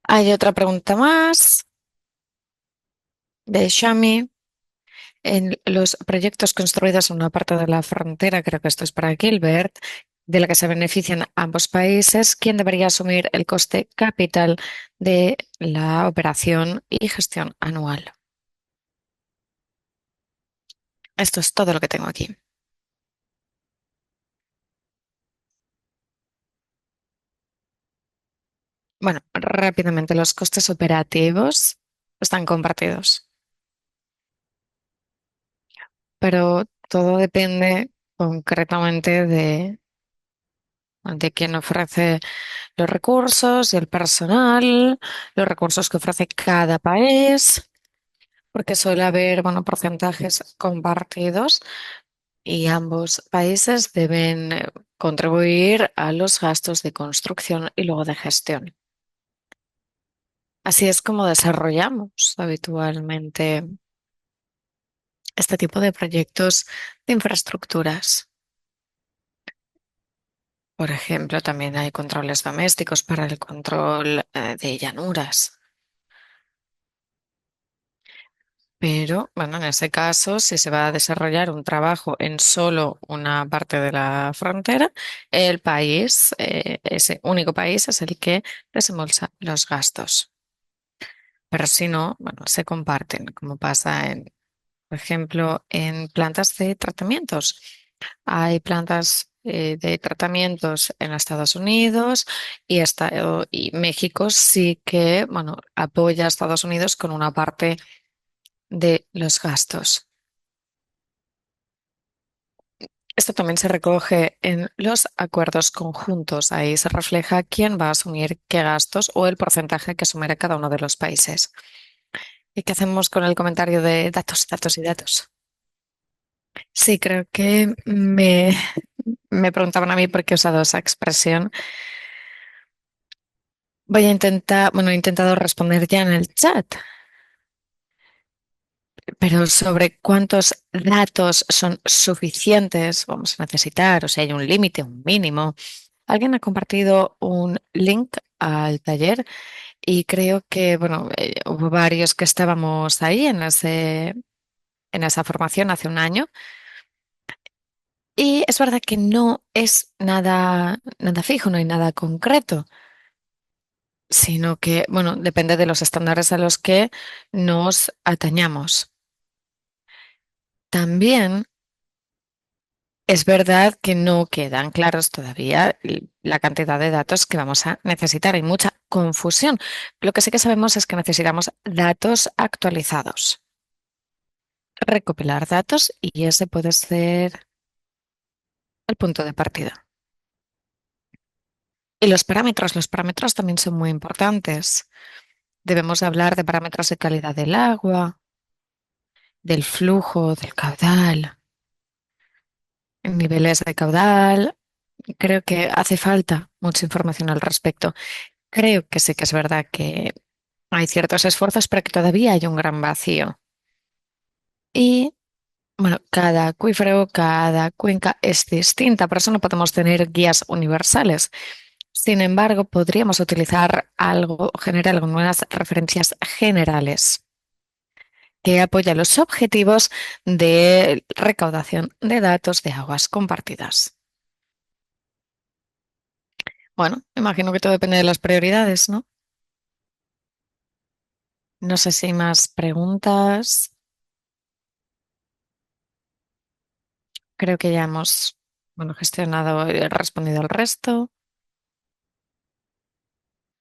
Hay otra pregunta más de Shami. En los proyectos construidos en una parte de la frontera, creo que esto es para Gilbert, de la que se benefician ambos países, ¿quién debería asumir el coste capital de la operación y gestión anual? Esto es todo lo que tengo aquí. Bueno, rápidamente, los costes operativos están compartidos, pero todo depende concretamente de quién ofrece los recursos y el personal, los recursos que ofrece cada país, porque suele haber, bueno, porcentajes compartidos y ambos países deben contribuir a los gastos de construcción y luego de gestión. Así es como desarrollamos habitualmente este tipo de proyectos de infraestructuras. Por ejemplo, también hay controles domésticos para el control de llanuras. Pero, bueno, en ese caso, si se va a desarrollar un trabajo en solo una parte de la frontera, el país, ese único país, es el que desembolsa los gastos. Pero si no, bueno, se comparten, como pasa en, por ejemplo, en plantas de tratamientos. Hay plantas de tratamientos en Estados Unidos y México sí que, bueno, apoya a Estados Unidos con una parte de los gastos. Esto también se recoge en los acuerdos conjuntos. Ahí se refleja quién va a asumir qué gastos o el porcentaje que asumirá cada uno de los países. ¿Y qué hacemos con el comentario de datos, datos y datos? Sí, creo que me preguntaban a mí por qué he usado esa expresión. Voy a intentar, bueno, he intentado responder ya en el chat, pero sobre cuántos datos son suficientes vamos a necesitar, o sea, hay un límite, un mínimo. Alguien ha compartido un link al taller y creo que, bueno, hubo varios que estábamos ahí en esa formación hace un año. Y es verdad que no es nada fijo, no hay nada concreto, sino que, bueno, depende de los estándares a los que nos atañamos. También es verdad que no quedan claros todavía la cantidad de datos que vamos a necesitar. Hay mucha confusión. Lo que sí que sabemos es que necesitamos datos actualizados. Recopilar datos y ese puede ser el punto de partida. Y los parámetros también son muy importantes. Debemos de hablar de parámetros de calidad del agua, del flujo, del caudal, niveles de caudal. Creo que hace falta mucha información al respecto. Creo que sí que es verdad que hay ciertos esfuerzos, pero que todavía hay un gran vacío. Y bueno, cada acuífero, cada cuenca es distinta, por eso no podemos tener guías universales. Sin embargo, podríamos utilizar algo general, algunas referencias generales que apoyan los objetivos de recaudación de datos de aguas compartidas. Bueno, imagino que todo depende de las prioridades, ¿no? No sé si hay más preguntas. Creo que ya hemos, bueno, gestionado y respondido al resto.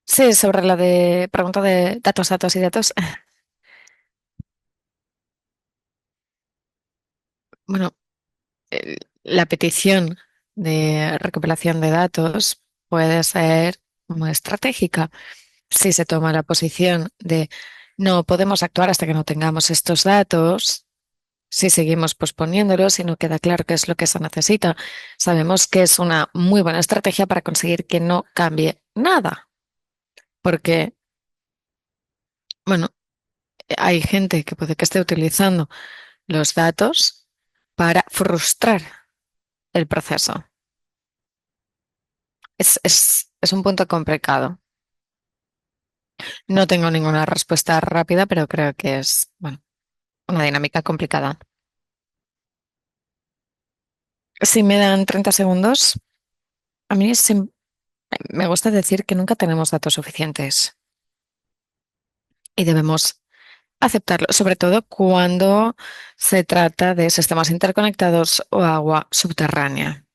Sí, sobre la de pregunta de datos, datos y datos. Bueno, la petición de recopilación de datos puede ser muy estratégica si se toma la posición de no podemos actuar hasta que no tengamos estos datos. Si seguimos posponiéndolos y no queda claro qué es lo que se necesita, sabemos que es una muy buena estrategia para conseguir que no cambie nada, porque, bueno, hay gente que puede que esté utilizando los datos para frustrar el proceso. Es un punto complicado. No tengo ninguna respuesta rápida, pero creo que es, bueno, una dinámica complicada. Si me dan 30 segundos, a mí me gusta decir que nunca tenemos datos suficientes y debemos aceptarlo, sobre todo cuando se trata de sistemas interconectados o agua subterránea.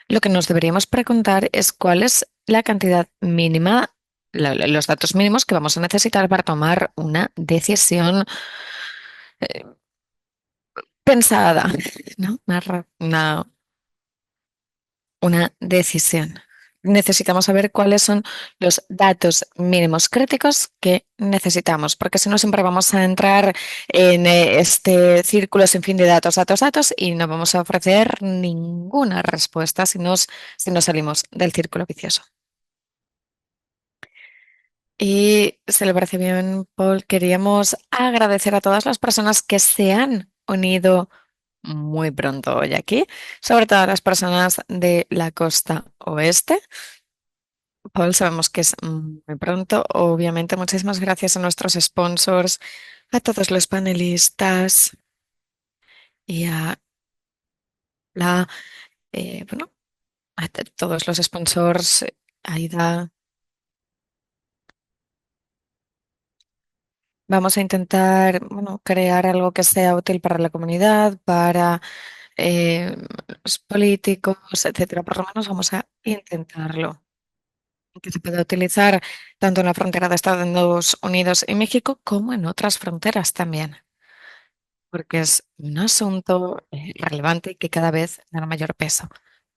Lo que nos deberíamos preguntar es cuál es la cantidad mínima, los datos mínimos que vamos a necesitar para tomar una decisión eh, pensada, ¿no? Una decisión. Necesitamos saber cuáles son los datos mínimos críticos que necesitamos, porque si no siempre vamos a entrar en este círculo sin fin de datos, datos, datos y no vamos a ofrecer ninguna respuesta si nos salimos del círculo vicioso. Y si le parece bien, Paul, queríamos agradecer a todas las personas que se han unido muy pronto hoy aquí, sobre todo a las personas de la costa oeste. Paul, sabemos que es muy pronto. Obviamente, muchísimas gracias a nuestros sponsors, a todos los panelistas y a la, bueno, a todos los sponsors, Aida. Vamos a intentar, bueno, crear algo que sea útil para la comunidad, para los políticos, etcétera. Por lo menos vamos a intentarlo. Que se pueda utilizar tanto en la frontera de Estados Unidos y México como en otras fronteras también, porque es un asunto relevante y que cada vez da mayor peso.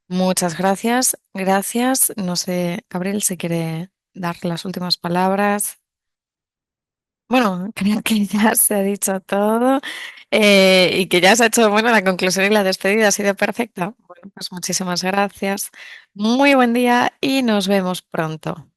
Muchas gracias, gracias. No sé, Gabriel, si quiere dar las últimas palabras. Bueno, creo que ya se ha dicho todo y que ya se ha hecho, bueno, la conclusión y la despedida ha sido perfecta. Bueno, pues muchísimas gracias. Muy buen día y nos vemos pronto.